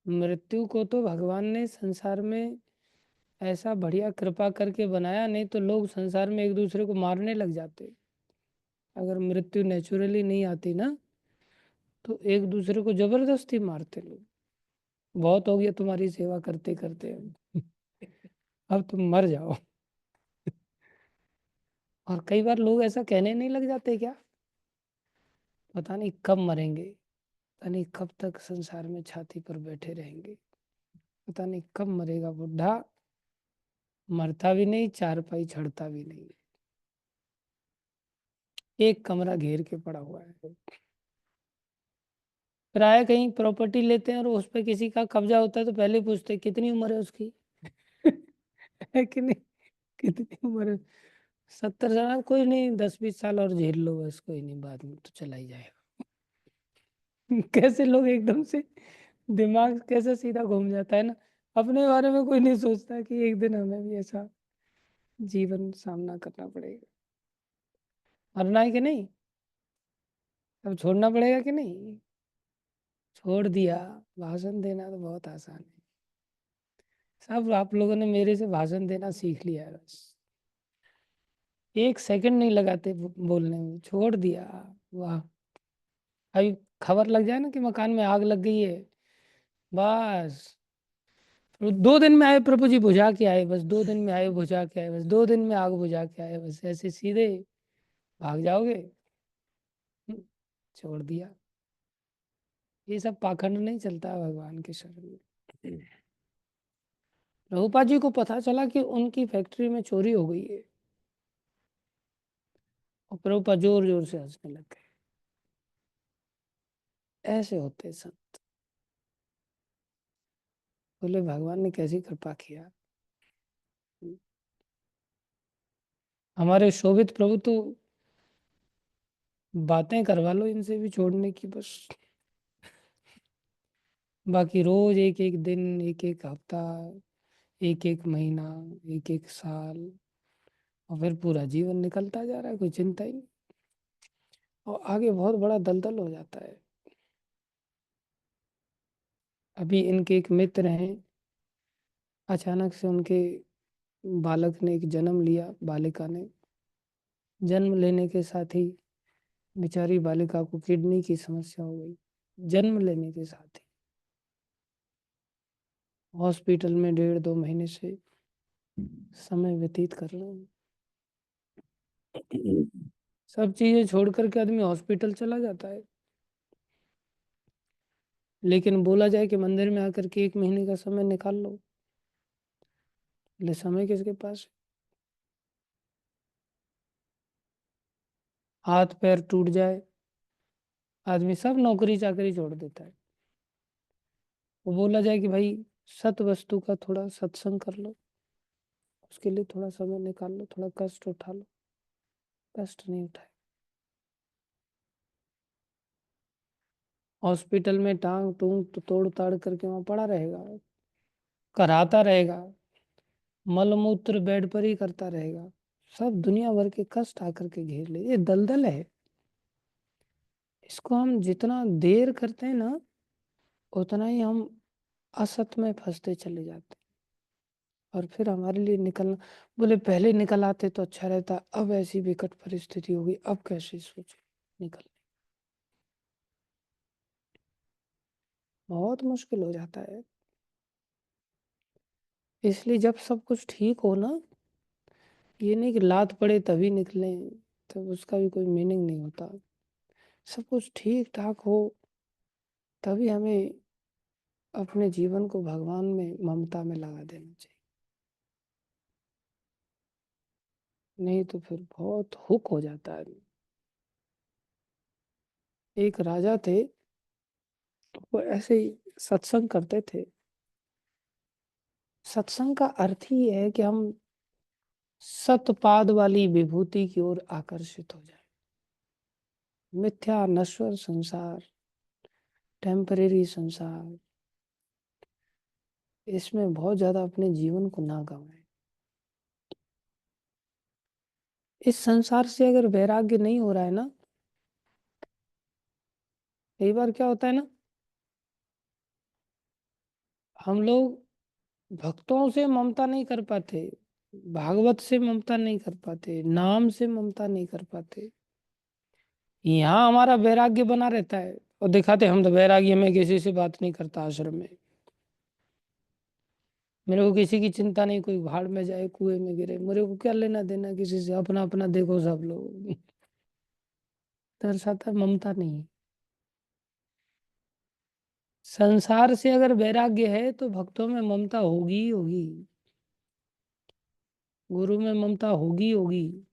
A: मृत्यु को तो भगवान ने संसार में ऐसा बढ़िया कृपा करके बनाया, नहीं तो लोग संसार में एक दूसरे को मारने लग जाते। अगर मृत्यु नेचुरली नहीं आती ना, तो एक दूसरे को जबरदस्ती मारते लोग। बहुत हो गया तुम्हारी सेवा करते करते, अब तुम मर जाओ। और कई बार लोग ऐसा कहने नहीं लग जाते क्या, पता नहीं कब मरेंगे, पता नहीं कब तक संसार में छाती पर बैठे रहेंगे, पता नहीं कब मरेगा बुढ़ा, मरता भी नहीं, चारपाई छड़ता भी नहीं, एक कमरा घेर के पड़ा हुआ है। प्राय कहीं प्रॉपर्टी लेते हैं और उस पर किसी का कब्जा होता है तो पहले पूछते हैं कितनी उम्र है उसकी। है कि नहीं? कितनी उम्र है? 70 साल, कोई नहीं 10-20 साल और झेल लो बस, कोई नहीं बाद में तो चला ही जाएगा। कैसे लोग एकदम से दिमाग कैसे सीधा घूम जाता है ना। अपने बारे में कोई नहीं सोचता कि एक दिन हमें भी ऐसा जीवन सामना करना पड़ेगा। मरना है कि नहीं, अब छोड़ना पड़ेगा कि नहीं। छोड़ दिया। भाषण देना तो बहुत आसान है, सब आप लोगों ने मेरे से भाषण देना सीख लिया है बस। एक सेकंड नहीं लगाते बोलने में, छोड़ दिया। वाह। अभी खबर लग जाए ना कि मकान में आग लग गई है, बस 2 दिन में आए प्रभु जी बुझा के आए, बस 2 दिन में आए बुझा के आए, बस 2 दिन में आग बुझा के आए, बस ऐसे सीधे भाग जाओगे। हम्म, छोड़ दिया। ये सब पाखंड नहीं चलता भगवान के शरण में। प्रभुपाद जी को पता चला कि उनकी फैक्ट्री में चोरी हो गई है, और प्रभुपाद जोर जोर से हंसने लग गए। ऐसे होते सब। बोले भगवान ने कैसी कृपा किया। हमारे शोभित प्रभु तो बातें करवा लो इनसे भी छोड़ने की बस, बाकी रोज एक एक दिन, एक एक हफ्ता, एक एक महीना, एक एक साल, और फिर पूरा जीवन निकलता जा रहा है, कोई चिंता ही नहीं। और आगे बहुत बड़ा दलदल हो जाता है। अभी इनके एक मित्र हैं, अचानक से उनके बालक ने एक जन्म लिया, बालिका ने जन्म लेने के साथ ही बेचारी बालिका को किडनी की समस्या हो गई। जन्म लेने के साथ ही हॉस्पिटल में 1.5-2 महीने से समय व्यतीत कर रहे हैं। सब चीजें छोड़ करके आदमी हॉस्पिटल चला जाता है, लेकिन बोला जाए कि मंदिर में आकर के 1 महीने का समय निकाल लो, ले समय किसके पास है? हाथ पैर टूट जाए, आदमी सब नौकरी चाकरी छोड़ देता है। वो बोला जाए कि भाई सत वस्तु का थोड़ा सत्संग कर लो, उसके लिए थोड़ा समय निकाल लो, थोड़ा कष्ट उठा लो, कष्ट नहीं उठाए, हॉस्पिटल में टांग टूंग तो तोड़ ताड़ करके वहां पड़ा रहेगा, कराता रहेगा, मलमूत्र बेड पर ही करता रहेगा, सब दुनिया भर के कष्ट आकर के घेर ले। ये दलदल है, इसको हम जितना देर करते हैं ना, उतना ही हम असत में फंसते चले जाते हैं। और फिर हमारे लिए निकलना। बोले पहले निकल आते तो अच्छा रहता, अब ऐसी विकट परिस्थिति होगी, अब कैसे सोचे निकल। बहुत मुश्किल हो जाता है। इसलिए जब सब कुछ ठीक हो ना, ये नहीं कि लात पड़े तभी निकले, तब उसका भी कोई मीनिंग नहीं होता। सब कुछ ठीक ठाक हो तभी हमें अपने जीवन को भगवान में ममता में लगा देना चाहिए, नहीं तो फिर बहुत हुक हो जाता है। एक राजा थे, वो ऐसे ही सत्संग करते थे। सत्संग का अर्थ ही है कि हम सतपाद वाली विभूति की ओर आकर्षित हो जाए। मिथ्या नश्वर संसार, टेम्परेरी संसार, इसमें बहुत ज्यादा अपने जीवन को ना गंवाए। इस संसार से अगर वैराग्य नहीं हो रहा है ना, कई बार क्या होता है ना, हम लोग भक्तों से ममता नहीं कर पाते, भागवत से ममता नहीं कर पाते, नाम से ममता नहीं कर पाते। यहाँ हमारा वैराग्य बना रहता है और दिखाते हम तो वैराग्य में किसी से बात नहीं करता आश्रम में, मेरे को किसी की चिंता नहीं, कोई भाड़ में जाए कुएं में गिरे, मेरे को क्या लेना देना किसी से, अपना अपना देखो सब लोग। दर्शाता ममता नहीं। संसार से अगर वैराग्य है तो भक्तों में ममता होगी ही होगी, गुरु में ममता होगी होगी,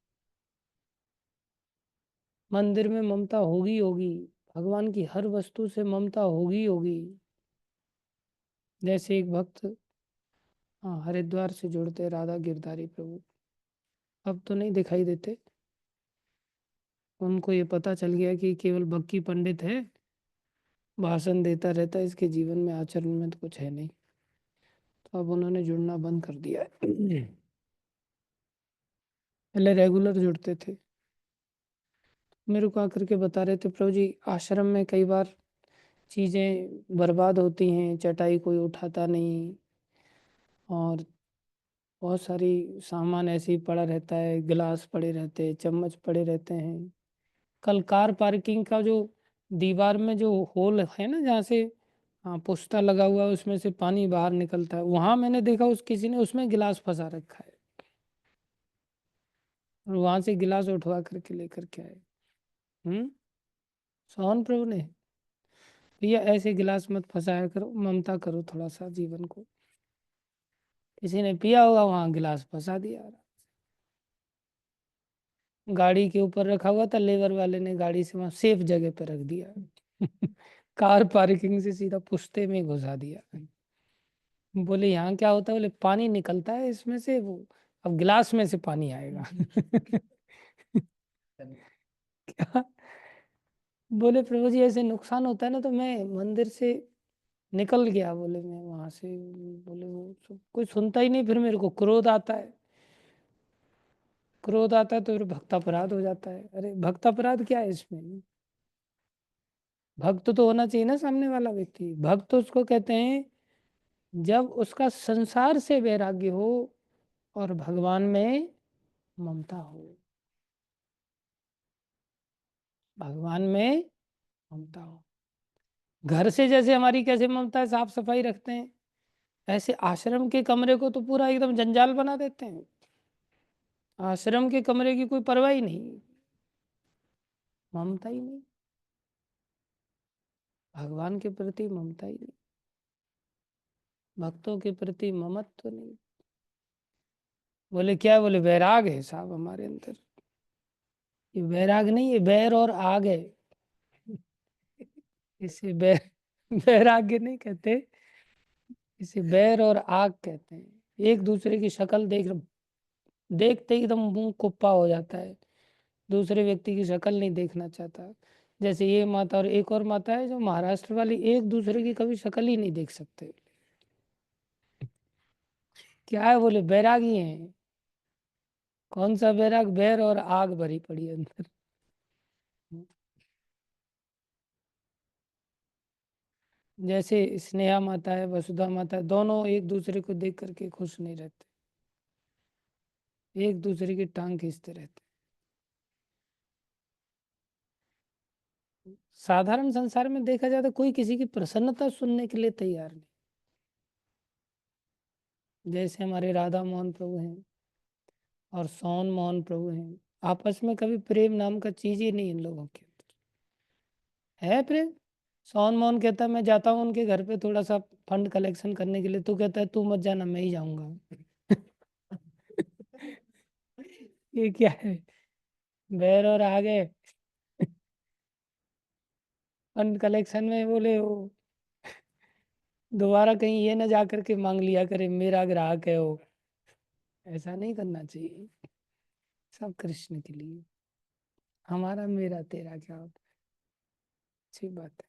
A: मंदिर में ममता होगी होगी, भगवान की हर वस्तु से ममता होगी होगी। जैसे एक भक्त, हाँ, हरिद्वार से जुड़ते राधा गिरधारी प्रभु, अब तो नहीं दिखाई देते। उनको ये पता चल गया कि केवल बक्की पंडित है, भाषण देता रहता है, इसके जीवन में आचरण में तो कुछ है नहीं। तो अब उन्होंने जुड़ना बंद कर दिया है। पहले रेगुलर जुड़ते थे। मेरे को आकर के बता रहे थे, प्रभु जी आश्रम में कई बार चीज़ें बर्बाद होती हैं, चटाई कोई उठाता नहीं, और बहुत सारी सामान ऐसे ही पड़ा रहता है, गिलास पड़े रहते हैं, चम्मच पड़े रहते हैं। कल कार पार्किंग का जो दीवार में जो होल है ना, जहाँ से, हाँ, पुस्ता लगा हुआ है, उसमें से पानी बाहर निकलता है, वहां मैंने देखा उस किसी ने उसमें गिलास फंसा रखा है, और वहां से गिलास उठवा करके लेकर के आए। हम्म। सोहन प्रभु ने, भैया ऐसे गिलास मत फंसाया करो, ममता करो थोड़ा सा जीवन को। किसी ने पिया होगा, वहां गिलास फंसा दिया, गाड़ी के ऊपर रखा हुआ था, लेबर वाले ने गाड़ी से वहां सेफ जगह पे रख दिया। कार पार्किंग से सीधा पुश्ते में घुसा दिया। बोले यहाँ क्या होता है, बोले पानी निकलता है इसमें से, वो अब गिलास में से पानी आएगा। क्या? बोले प्रभु जी ऐसे नुकसान होता है ना, तो मैं मंदिर से निकल गया, बोले मैं वहां से। बोले वो कोई सुनता ही नहीं, फिर मेरे को क्रोध आता है, क्रोध आता है तो फिर भक्तापराध हो जाता है। अरे भक्तापराध क्या है इसमें? भक्त तो होना चाहिए ना सामने वाला व्यक्ति, भक्त तो उसको कहते हैं जब उसका संसार से वैराग्य हो और भगवान में ममता हो, भगवान में ममता हो। घर से जैसे हमारी कैसे ममता है, साफ सफाई रखते हैं, ऐसे आश्रम के कमरे को तो पूरा एकदम जंजाल बना देते हैं। आश्रम के कमरे की कोई परवाह ही नहीं, ममता ही नहीं, भगवान के प्रति ममता ही नहीं, भक्तों के प्रति ममत्व नहीं। बोले क्या? बोले वैराग है साहब हमारे अंदर। ये वैराग नहीं, ये बैर और आग है। इसे वैराग्य नहीं कहते, इसे बैर और आग कहते हैं। एक दूसरे की शक्ल देखते ही एकदम मुंह कुप्पा हो जाता है, दूसरे व्यक्ति की शक्ल नहीं देखना चाहता। जैसे ये माता और एक और माता है जो महाराष्ट्र वाली, एक दूसरे की कभी शक्ल ही नहीं देख सकते। क्या है? बोले बैरागी हैं। कौन सा बैराग? बैर और आग भरी पड़ी है अंदर। जैसे स्नेहा माता है, वसुधा माता है, दोनों एक दूसरे को देख करके खुश नहीं रहते, एक दूसरे की टांग खींचते रहते। साधारण संसार में देखा जाए तो कोई किसी की प्रसन्नता सुनने के लिए तैयार नहीं। जैसे हमारे राधा मोहन प्रभु हैं और सोन मोहन प्रभु हैं, आपस में कभी प्रेम नाम का चीज ही नहीं इन लोगों के अंदर है। प्रेम, सोन मोहन कहता है मैं जाता हूँ उनके घर पे थोड़ा सा फंड कलेक्शन करने के लिए, तू कहता है तू मत जाना मैं ही जाऊंगा। ये क्या है, बैर और आगे फंड कलेक्शन में बोले वो दोबारा कहीं ये ना जा करके मांग लिया करे मेरा ग्राहक है वो। ऐसा नहीं करना चाहिए, सब कृष्ण के लिए, हमारा मेरा तेरा क्या होता है, अच्छी बात है।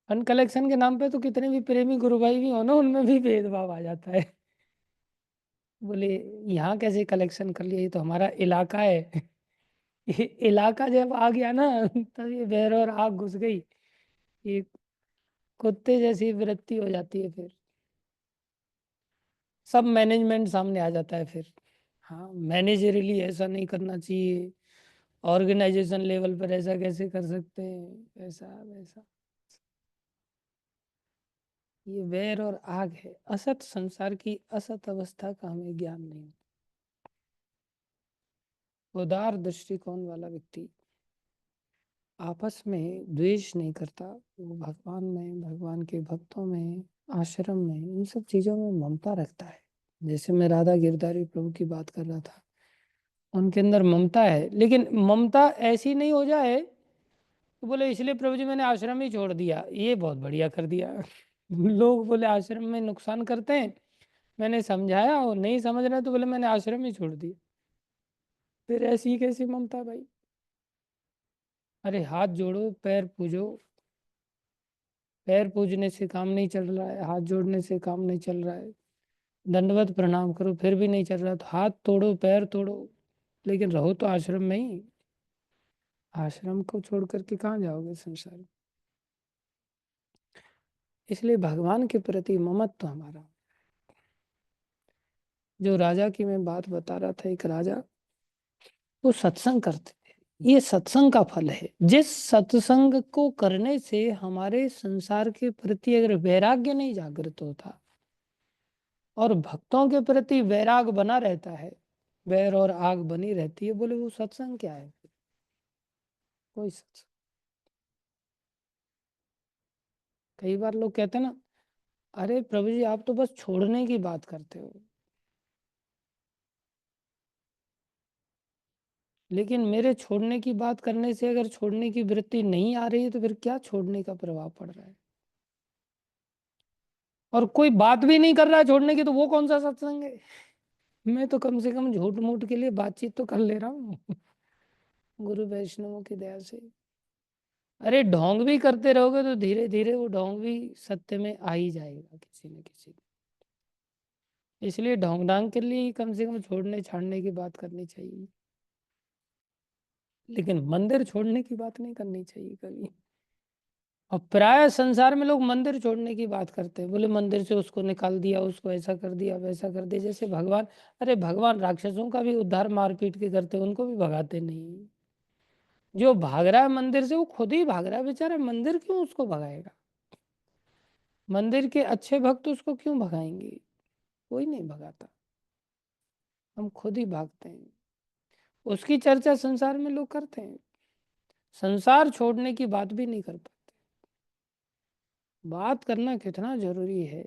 A: फंड कलेक्शन के नाम पे तो कितने भी प्रेमी गुरु भाई भी हो ना, उनमें भी भेदभाव आ जाता है। बोले यहाँ कैसे कलेक्शन कर लिया, ये तो हमारा इलाका है। ये इलाका जब आ गया ना तब ये बैर और आग घुस गई, ये कुत्ते जैसी वृत्ति हो जाती है फिर, सब मैनेजमेंट सामने आ जाता है फिर। हाँ, मैनेजरली ऐसा नहीं करना चाहिए, ऑर्गेनाइजेशन लेवल पर ऐसा कैसे कर सकते हैं, ऐसा वैसा। ये वैर और आग है, असत संसार की असत अवस्था का हमें ज्ञान नहीं। उदार दृष्टिकोण वाला व्यक्ति आपस में द्वेष नहीं करता, वो भगवान में, भगवान के भक्तों में, आश्रम में, इन सब चीजों में ममता रखता है। जैसे मैं राधा गिरधारी प्रभु की बात कर रहा था, उनके अंदर ममता है, लेकिन ममता ऐसी नहीं हो जाए तो बोले इसलिए प्रभु जी मैंने आश्रम ही छोड़ दिया, ये बहुत बढ़िया कर दिया। लोग बोले आश्रम में नुकसान करते हैं, मैंने समझाया और नहीं समझ रहे तो बोले मैंने आश्रम ही छोड़ दिया। फिर ऐसी कैसी ममता भाई। अरे हाथ जोड़ो, पैर पूजो, पैर पूजने से काम नहीं चल रहा है, हाथ जोड़ने से काम नहीं चल रहा है, दंडवत प्रणाम करो फिर भी नहीं चल रहा तो हाथ तोड़ो, पैर तोड़ो, लेकिन रहो तो आश्रम में ही। आश्रम को छोड़ करके कहाँ जाओगे संसार में। इसलिए भगवान के प्रति ममत्व हमारा, जो राजा की मैं बात बता रहा था, एक राजा वो सत्संग करते थे, ये सत्संग का फल है। जिस सत्संग को करने से हमारे संसार के प्रति अगर वैराग्य नहीं जागृत होता और भक्तों के प्रति वैराग बना रहता है, वैर और आग बनी रहती है, बोले वो सत्संग क्या है। कोई सत्संग, कई बार लोग कहते हैं ना, अरे प्रभु जी आप तो बस छोड़ने की बात करते हो, लेकिन मेरे छोड़ने की बात करने से अगर छोड़ने की वृत्ति नहीं आ रही है तो फिर क्या छोड़ने का प्रभाव पड़ रहा है। और कोई बात भी नहीं कर रहा है छोड़ने की तो वो कौन सा सत्संग है। मैं तो कम से कम झूठ मूठ के लिए बातचीत तो कर ले रहा हूँ। गुरु वैष्णवों की दया से। अरे ढोंग भी करते रहोगे तो धीरे धीरे वो ढोंग भी सत्य में आ ही जाएगा किसी न किसी दिन। इसलिए ढोंग डांग के लिए ही कम से कम छोड़ने छाड़ने की बात करनी चाहिए, लेकिन मंदिर छोड़ने की बात नहीं करनी चाहिए कभी। और प्राय संसार में लोग मंदिर छोड़ने की बात करते हैं, बोले मंदिर से उसको निकाल दिया, उसको ऐसा कर दिया वैसा कर दिया, जैसे भगवान, अरे भगवान राक्षसों का भी उद्धार मारपीट के करते हैं, उनको भी भगाते नहीं। जो भाग रहा है मंदिर से वो खुद ही भाग रहा है बेचारा, मंदिर क्यों उसको भगाएगा। मंदिर के अच्छे भक्त उसको क्यों भगाएंगे, कोई नहीं भगाता, हम खुद ही भागते हैं। उसकी चर्चा संसार में लोग करते हैं, संसार छोड़ने की बात भी नहीं कर पाते। बात करना कितना जरूरी है,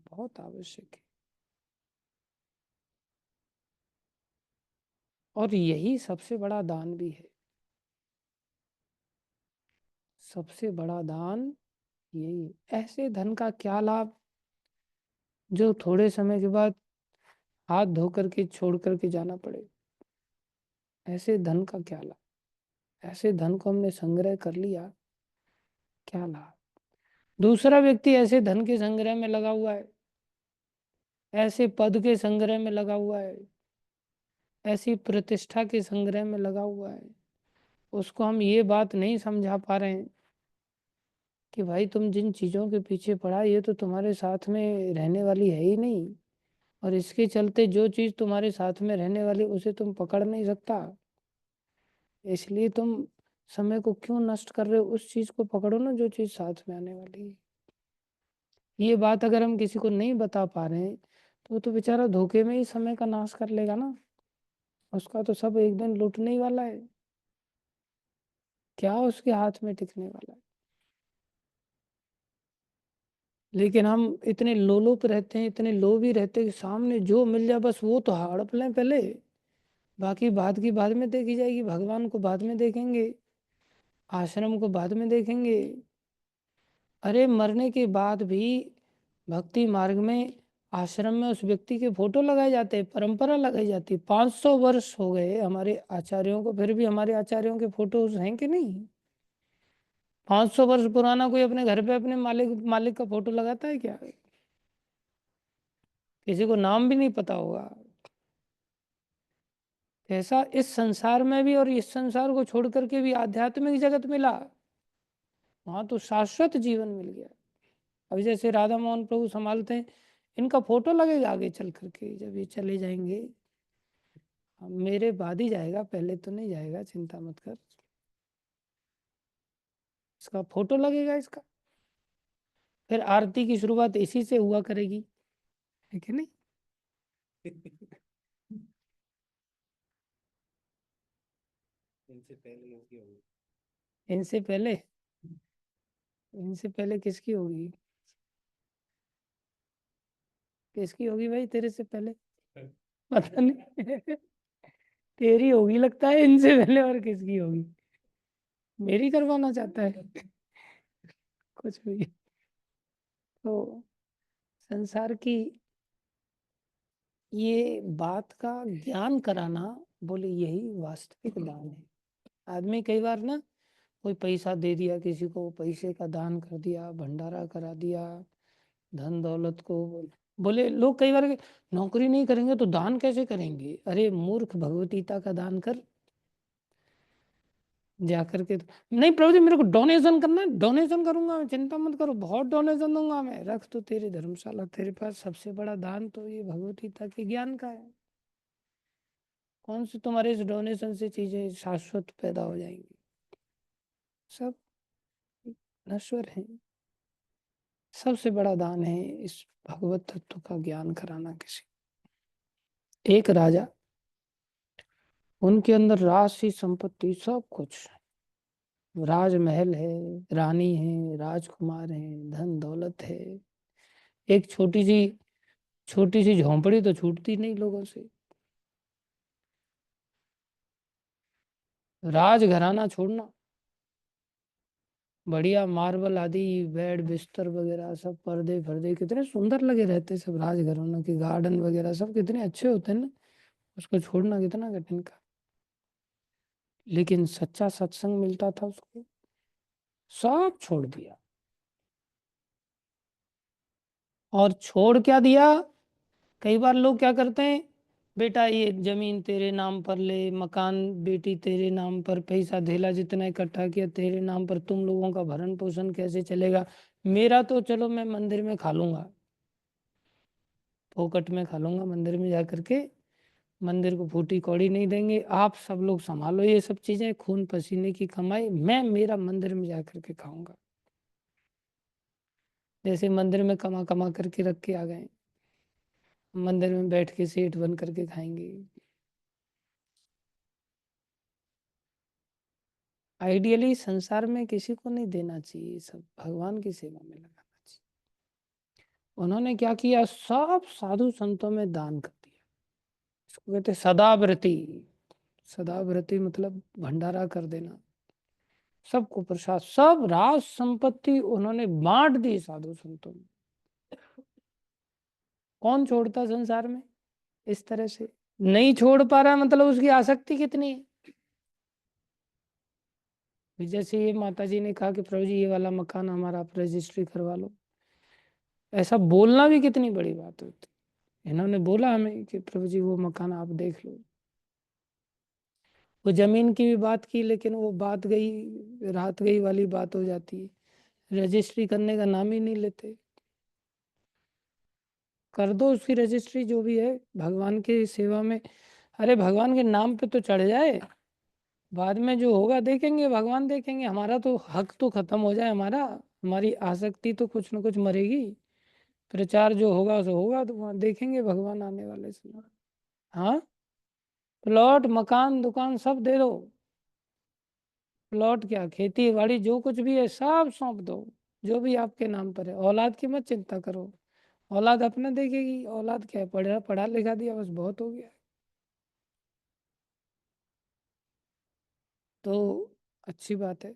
A: बहुत आवश्यक है। और यही सबसे बड़ा दान भी है, सबसे बड़ा दान यही है। ऐसे धन का क्या लाभ जो थोड़े समय के बाद हाथ धो करके छोड़ करके जाना पड़े। ऐसे धन का क्या लाभ, ऐसे धन को हमने संग्रह कर लिया, क्या लाभ। दूसरा व्यक्ति ऐसे धन के संग्रह में लगा हुआ है, ऐसे पद के संग्रह में लगा हुआ है, ऐसी प्रतिष्ठा के संग्रह में लगा हुआ है, उसको हम ये बात नहीं समझा पा रहे हैं कि भाई तुम जिन चीज़ों के पीछे पड़ा ये तो तुम्हारे साथ में रहने वाली है ही नहीं, और इसके चलते जो चीज़ तुम्हारे साथ में रहने वाली उसे तुम पकड़ नहीं सकता, इसलिए तुम समय को क्यों नष्ट कर रहे हो, उस चीज़ को पकड़ो ना जो चीज़ साथ में आने वाली है। ये बात अगर हम किसी को नहीं बता पा रहे हैं तो वो तो बेचारा धोखे में ही समय का नाश कर लेगा ना, उसका तो सब एक दिन लुटने ही वाला है, क्या उसके हाथ में टिकने वाला है। लेकिन हम इतने लोलुप रहते हैं, इतने लोभी रहते हैं कि सामने जो मिल जाए बस वो तो हड़प लें पहले, बाकी बात की बाद में देखी जाएगी, भगवान को बाद में देखेंगे, आश्रम को बाद में देखेंगे। अरे मरने के बाद भी भक्ति मार्ग में आश्रम में उस व्यक्ति के फोटो लगाए जाते हैं, परंपरा लगाई जाती है। 500 वर्ष हो गए हमारे आचार्यों को, फिर भी हमारे आचार्यों के फोटोज हैं कि नहीं? 500 वर्ष पुराना कोई अपने घर पे अपने मालिक मालिक का फोटो लगाता है क्या? किसी को नाम भी नहीं पता होगा। ऐसा इस संसार में भी, और इस संसार को छोड़ करके भी आध्यात्मिक जगत मिला, वहां तो शाश्वत जीवन मिल गया। अभी जैसे राधा मोहन प्रभु संभालते हैं, इनका फोटो लगेगा आगे चल करके जब ये चले जाएंगे, मेरे बाद ही जाएगा, पहले तो नहीं जाएगा, चिंता मत कर, इसका फोटो लगेगा इसका, फिर आरती की शुरुआत इसी से हुआ करेगी, है कि नहीं? इनसे पहले किसकी होगी? इनसे पहले किसकी होगी? किसकी होगी भाई तेरे से पहले? पता नहीं। तेरी होगी लगता है इनसे पहले, और किसकी होगी? मेरी करवाना चाहता है कुछ भी। तो संसार की ये बात का ज्ञान कराना, बोले यही वास्तविक दान है। आदमी कई बार ना, कोई पैसा दे दिया किसी को, पैसे का दान कर दिया, भंडारा करा दिया, धन दौलत को, बोले लोग कई बार नौकरी नहीं करेंगे तो दान कैसे करेंगे? अरे मूर्ख, भगवतीता का दान कर जा करके। नहीं प्रभु जी मेरे को डोनेशन करना है, डोनेशन करूंगा मैं, चिंता मत करो, बहुत डोनेशन दूंगा मैं। रख तो तेरी धर्मशाला, तेरे पास सबसे बड़ा दान तो ये भगवतीता के ज्ञान का है। कौन से तुम्हारे इस डोनेशन से चीजें शाश्वत पैदा हो जाएंगी? सब नश्वर है। सबसे बड़ा दान है इस भगवत तत्व का ज्ञान कराना किसी। एक राजा, उनके अंदर राशि संपत्ति सब कुछ, राजमहल है, रानी है, राजकुमार है, धन दौलत है, एक छोटी सी झोंपड़ी तो छूटती नहीं लोगों से। राजघराना छोड़ना, बढ़िया मार्बल आदि बेड बिस्तर वगैरह सब, पर्दे पर्दे कितने सुंदर लगे रहते सब राजघरानों के, गार्डन वगैरह सब कितने अच्छे होते हैं ना, उसको छोड़ना कितना कठिन का। लेकिन सच्चा सत्संग मिलता था उसको, सब छोड़ दिया। और छोड़ क्या दिया? कई बार लोग क्या करते हैं, बेटा ये जमीन तेरे नाम पर ले, मकान बेटी तेरे नाम पर, पैसा धेला जितना इकट्ठा किया तेरे नाम पर, तुम लोगों का भरण पोषण कैसे चलेगा? मेरा तो चलो मैं मंदिर में खा लूंगा, फोकट में खा लूंगा मंदिर में जा करके, मंदिर को फूटी कौड़ी नहीं देंगे, आप सब लोग संभालो ये सब चीजें, खून पसीने की कमाई, मैं मेरा मंदिर में जा करके खाऊंगा। जैसे मंदिर में कमा कमा करके रख के आ गए, मंदिर में बैठ के सेठ बन करके खाएंगे। आइडियली संसार में किसी को नहीं देना चाहिए, सब भगवान की सेवा में लगाना चाहिए। उन्होंने क्या किया, सब साधु संतों में दान कर दिया। इसको कहते सदाव्रती। सदाव्रती मतलब भंडारा कर देना, सबको प्रसाद, सब राज संपत्ति उन्होंने बांट दी साधु संतों में। कौन छोड़ता संसार में इस तरह से? नहीं छोड़ पा रहा है मतलब उसकी आसक्ति कितनी है। जैसे ये माता जी ने कहा कि प्रभु जी ये वाला मकान हमारा आप रजिस्ट्री करवा लो, ऐसा बोलना भी कितनी बड़ी बात होती। इन्होंने बोला हमें कि प्रभु जी वो मकान आप देख लो, वो जमीन की भी बात की, लेकिन वो बात गई रात गई वाली बात हो जाती है। रजिस्ट्री करने का नाम ही नहीं लेते। कर दो उसकी रजिस्ट्री जो भी है भगवान की सेवा में। अरे भगवान के नाम पे तो चढ़ जाए, बाद में जो होगा देखेंगे, भगवान देखेंगे। हमारा तो हक तो खत्म हो जाए, हमारा हमारी आसक्ति तो कुछ न कुछ मरेगी। प्रचार जो होगा सो होगा, तो वहाँ देखेंगे भगवान आने वाले समय। हाँ, प्लॉट मकान दुकान सब दे दो। प्लॉट क्या, खेती बाड़ी जो कुछ भी है सब सौंप दो, जो भी आपके नाम पर है। औलाद की मत चिंता करो, औलाद अपना देखेगी। औलाद क्या है, पढ़ा पढ़ा लिखा दिया बस बहुत हो गया। तो अच्छी बात है।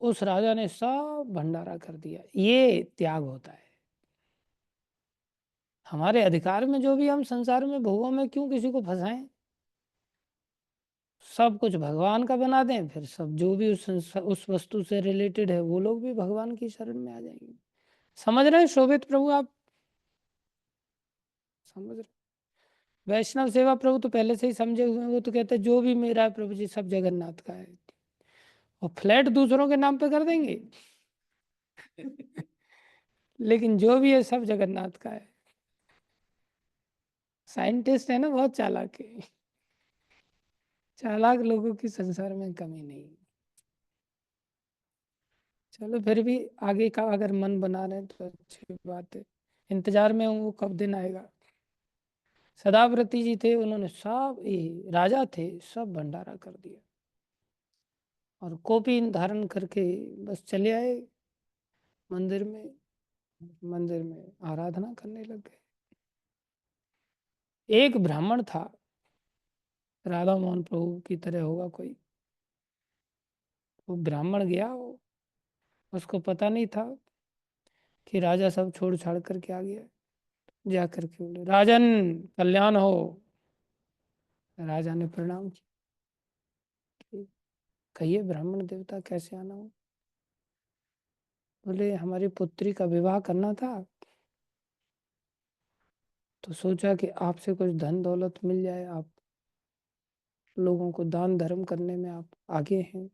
A: उस राजा ने सब भंडारा कर दिया। ये त्याग होता है। हमारे अधिकार में जो भी हम संसार में भोगों में क्यों किसी को फंसाएं। सब कुछ भगवान का बना दें, फिर सब जो भी उस वस्तु से रिलेटेड है वो लोग भी भगवान की शरण में आ जाएंगे। समझ रहे हैं शोभित प्रभु आप? समझ रहे? वैष्णव सेवा प्रभु तो पहले से ही समझे हुए हैं। वो तो कहते हैं जो भी मेरा है प्रभु जी सब जगन्नाथ का है। और फ्लैट दूसरों के नाम पे कर देंगे लेकिन जो भी है सब जगन्नाथ का है। साइंटिस्ट है ना, बहुत चालाक है। चालाक लोगों की संसार में कमी नहीं। चलो फिर भी आगे का अगर मन बना रहे हैं तो अच्छी बात है। इंतजार में हूँ वो कब दिन आएगा। सदाव्रती जी थे, उन्होंने सब, ये राजा थे, सब भंडारा कर दिया और कॉपी धारण करके बस चले आए मंदिर में। मंदिर में आराधना करने लग गए। एक ब्राह्मण था, राधा मोहन प्रभु की तरह होगा कोई। वो ब्राह्मण गया, उसको पता नहीं था कि राजा सब छोड़ छाड़ करके आ गया। जा करके बोले राजन कल्याण हो। राजा ने प्रणाम किया। कहिए ब्राह्मण देवता कैसे आना हो। बोले हमारी पुत्री का विवाह करना था, तो सोचा कि आपसे कुछ धन दौलत मिल जाए। आप लोगों को दान धर्म करने में आप आगे हैं,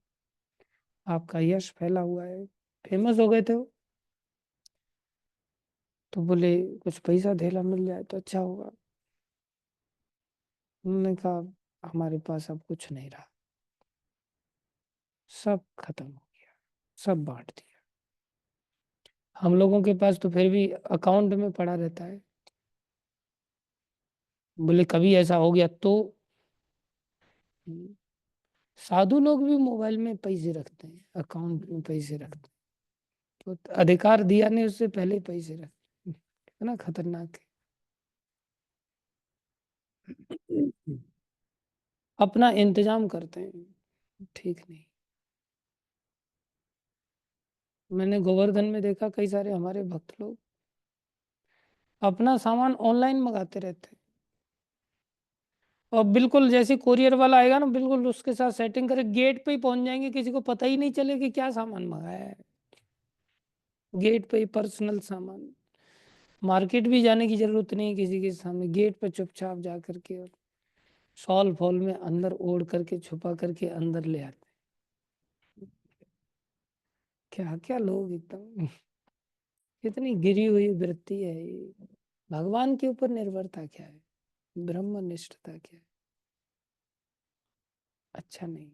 A: आपका यश फैला हुआ है, फेमस हो गए थे वो। तो बोले कुछ पैसा धेला मिल जाए तो अच्छा होगा। उन्होंने कहा हमारे पास अब कुछ नहीं रहा, सब खत्म हो गया, सब बांट दिया। हम लोगों के पास तो फिर भी अकाउंट में पड़ा रहता है। बोले कभी ऐसा हो गया तो। साधु लोग भी मोबाइल में पैसे रखते हैं, अकाउंट में पैसे रखते हैं। तो अधिकार दिया नहीं उससे पहले ही पैसे रखते हैं। है ना, खतरनाक है। अपना इंतजाम करते हैं, ठीक नहीं। मैंने गोवर्धन में देखा कई सारे हमारे भक्त लोग अपना सामान ऑनलाइन मंगाते रहते हैं। और बिल्कुल जैसे कोरियर वाला आएगा ना, बिल्कुल उसके साथ सेटिंग करके गेट पे ही पहुंच जाएंगे, किसी को पता ही नहीं चले कि क्या सामान मंगाया है। गेट पे ही पर्सनल सामान, मार्केट भी जाने की जरूरत नहीं किसी के सामने, गेट पे चुपचाप जा करके और सॉल फॉल में अंदर ओढ़ करके छुपा करके अंदर ले आते। क्या क्या लोग एकदम कितनी गिरी हुई वृत्ति है ये। भगवान के ऊपर निर्भरता क्या है, ब्रह्मनिष्ठता क्या है। अच्छा नहीं।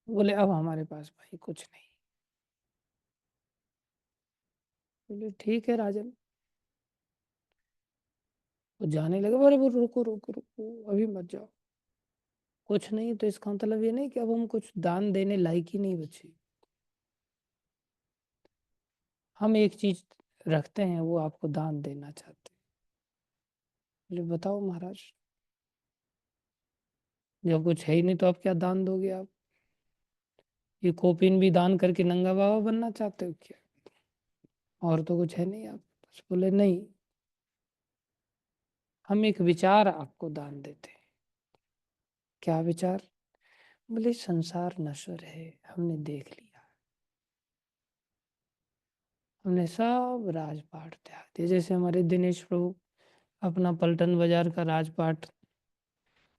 A: बोले अब हमारे पास भाई कुछ नहीं। बोले ठीक है राजन। वो जाने लगे, बोले वो रुको रुको रुको अभी मत जाओ। कुछ नहीं तो इसका मतलब ये नहीं कि अब हम कुछ दान देने लायक ही नहीं बचे। हम एक चीज रखते हैं, वो आपको दान देना चाहते हैं। बोले बताओ महाराज। जब कुछ है ही नहीं तो आप क्या दान दोगे आप? ये कोपिन भी दान करके नंगा बाबा बनना चाहते हो क्या? और तो कुछ है नहीं आप बस। बोले नहीं, हम एक विचार आपको दान देते हैं। क्या विचार? बोले संसार नश्वर है, हमने देख लिया। हमने सब राजपाट त्याग दिया। जैसे हमारे दिनेश प्रभु अपना पलटन बाजार का राजपाट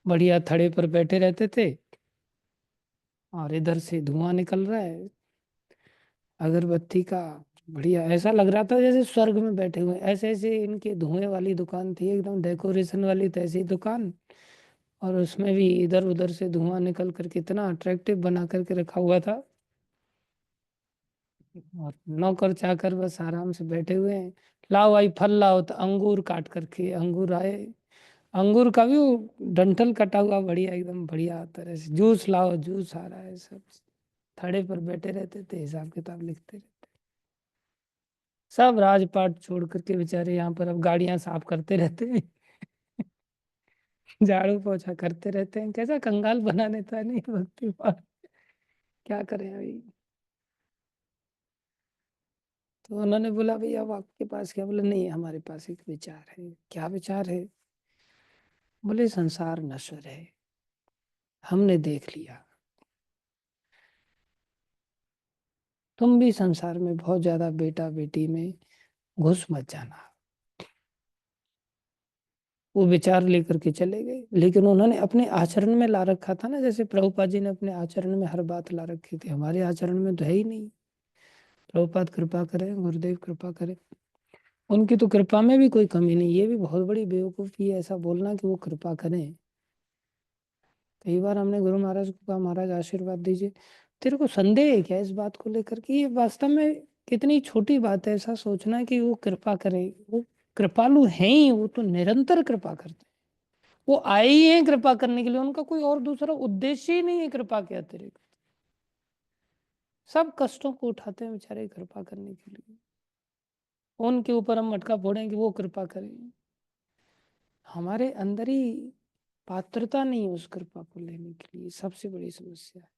A: बढ़िया थड़े पर बैठे रहते थे और इधर से धुआं निकल रहा है अगरबत्ती का। बढ़िया, ऐसा लग रहा था जैसे स्वर्ग में बैठे हुए हैं। ऐसे ऐसे इनके धुएं वाली दुकान थी, एकदम डेकोरेशन वाली तैसी दुकान। और उसमें भी इधर उधर से धुआं निकल कर कितना अट्रैक्टिव बना करके रखा हुआ था। और नौकर चाकर बस आराम से बैठे हुए हैं। लाओ भाई फल लाओ, तो अंगूर काट करके अंगूर आए। अंगूर का भी वो डंठल कटा हुआ बढ़िया, एकदम बढ़िया तरह से। जूस लाओ, जूस आ रहा है सब। थड़े पर बैठे रहते थे, हिसाब किताब लिखते रहते। सब राजपाट छोड़ करके बेचारे यहाँ पर अब गाड़ियां साफ करते रहते हैं। झाड़ू पोछा करते रहते हैं। कैसा कंगाल बना देता है नहीं भक्ति भाव। क्या करें अभी। तो उन्होंने बोला भैया अब आपके पास क्या? बोले नहीं, हमारे पास एक विचार है। क्या विचार है? बोले संसार नश्वर है, हमने देख लिया। तुम भी संसार में बहुत ज्यादा बेटा बेटी में घुस मत जाना। वो विचार लेकर के चले गए, लेकिन उन्होंने अपने आचरण में ला रखा था ना, जैसे प्रभुपाद जी ने अपने आचरण में हर बात ला रखी थी, हमारे आचरण में तो है ही नहीं। प्रभुपाद कृपा करें, गुरुदेव कृपा करें। उनकी तो कृपा में भी कोई कमी नहीं। ये भी बहुत बड़ी बेवकूफ़ी है ऐसा बोलना कि वो कृपा करें। कई बार हमने गुरु महाराज को कहा, महाराज आशीर्वाद दीजिए। तेरे को संदेह है क्या इस बात को लेकर? कि ये वास्तव में कितनी छोटी बात है ऐसा सोचना कि वो कृपा करे। वो कृपालु हैं ही, वो तो निरंतर कृपा करते हैं। वो आए ही हैं कृपा करने के लिए, उनका कोई और दूसरा उद्देश्य ही नहीं है कृपा के अतिरिक्त। सब कष्टों को उठाते हैं बेचारे कृपा करने के लिए। उनके ऊपर हम मटका फोड़ें कि वो कृपा करें। हमारे अंदर ही पात्रता नहीं है उस कृपा को लेने के लिए, सबसे बड़ी समस्या है।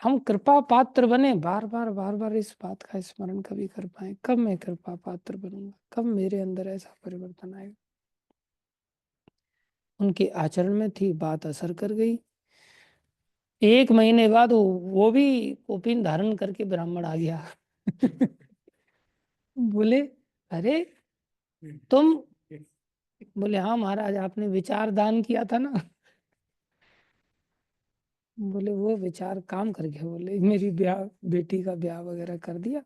A: हम कृपा पात्र बने, बार बार बार बार इस बात का स्मरण कभी कर पाए, कब मैं कृपा पात्र बनूंगा, कब मेरे अंदर ऐसा परिवर्तन आएगा। उनके आचरण में थी, बात असर कर गई। एक महीने बाद वो भी कौपीन धारण करके ब्राह्मण आ गया। बोले अरे तुम? बोले हाँ महाराज, आपने विचार दान किया था ना। बोले वो विचार काम कर गया। बोले मेरी ब्याह, बेटी का ब्याह वगैरह कर दिया।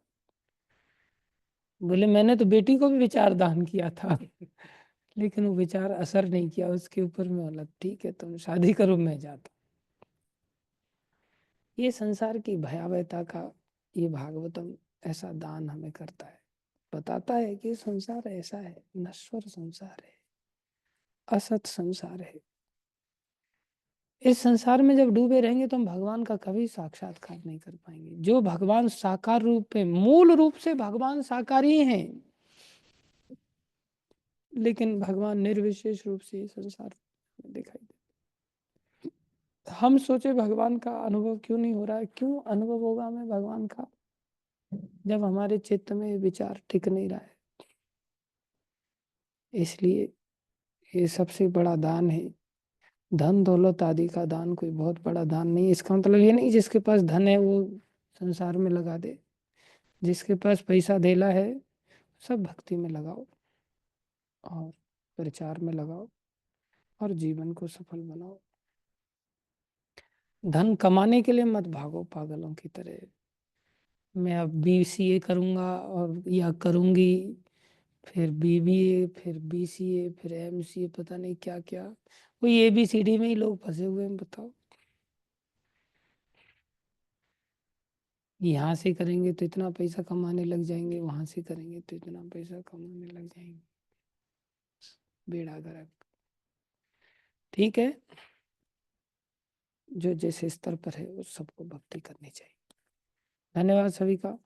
A: बोले मैंने तो बेटी को भी विचार दान किया था। लेकिन वो विचार असर नहीं किया उसके ऊपर में। बोला ठीक है तुम शादी करो, मैं जाता। ये संसार की भयावहता का ये भागवतम ऐसा दान हमें करता है। बताता है कि संसार ऐसा है, नश्वर संसार है, असत संसार है। इस संसार में जब डूबे रहेंगे तो हम भगवान का कभी साक्षात्कार नहीं कर पाएंगे। जो भगवान साकार रूप में, मूल रूप से भगवान साकार ही हैं, लेकिन भगवान निर्विशेष रूप से इस संसार में दिखाई दे। हम सोचे भगवान का अनुभव क्यों नहीं हो रहा है? क्यों अनुभव होगा हमें भगवान का जब हमारे चित्त में विचार टिक नहीं रहा है? इसलिए ये सबसे बड़ा दान है। धन दौलत आदि का दान कोई बहुत बड़ा दान नहीं। इसका मतलब ये नहीं जिसके पास धन है वो संसार में लगा दे। जिसके पास पैसा धेला है सब भक्ति में लगाओ और प्रचार में लगाओ और जीवन को सफल बनाओ। धन कमाने के लिए मत भागो पागलों की तरह। मैं अब BCA करूंगा और या करूंगी, फिर BBA, फिर BCA, फिर MCA, पता नहीं क्या क्या। वही ABCD में ही लोग फंसे हुए हैं। बताओ, यहाँ से करेंगे तो इतना पैसा कमाने लग जाएंगे, वहां से करेंगे तो इतना पैसा कमाने लग जाएंगे। बेड़ा गर्क। ठीक है, जो जिस स्तर पर है उस सबको भक्ति करनी चाहिए। धन्यवाद सभी का।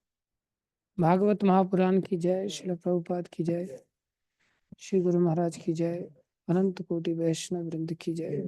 A: भागवत महापुराण की जय, श्रील प्रभुपाद की जय, श्री गुरु महाराज की जय, अनंत कोटि वैष्णव वृंद की जय।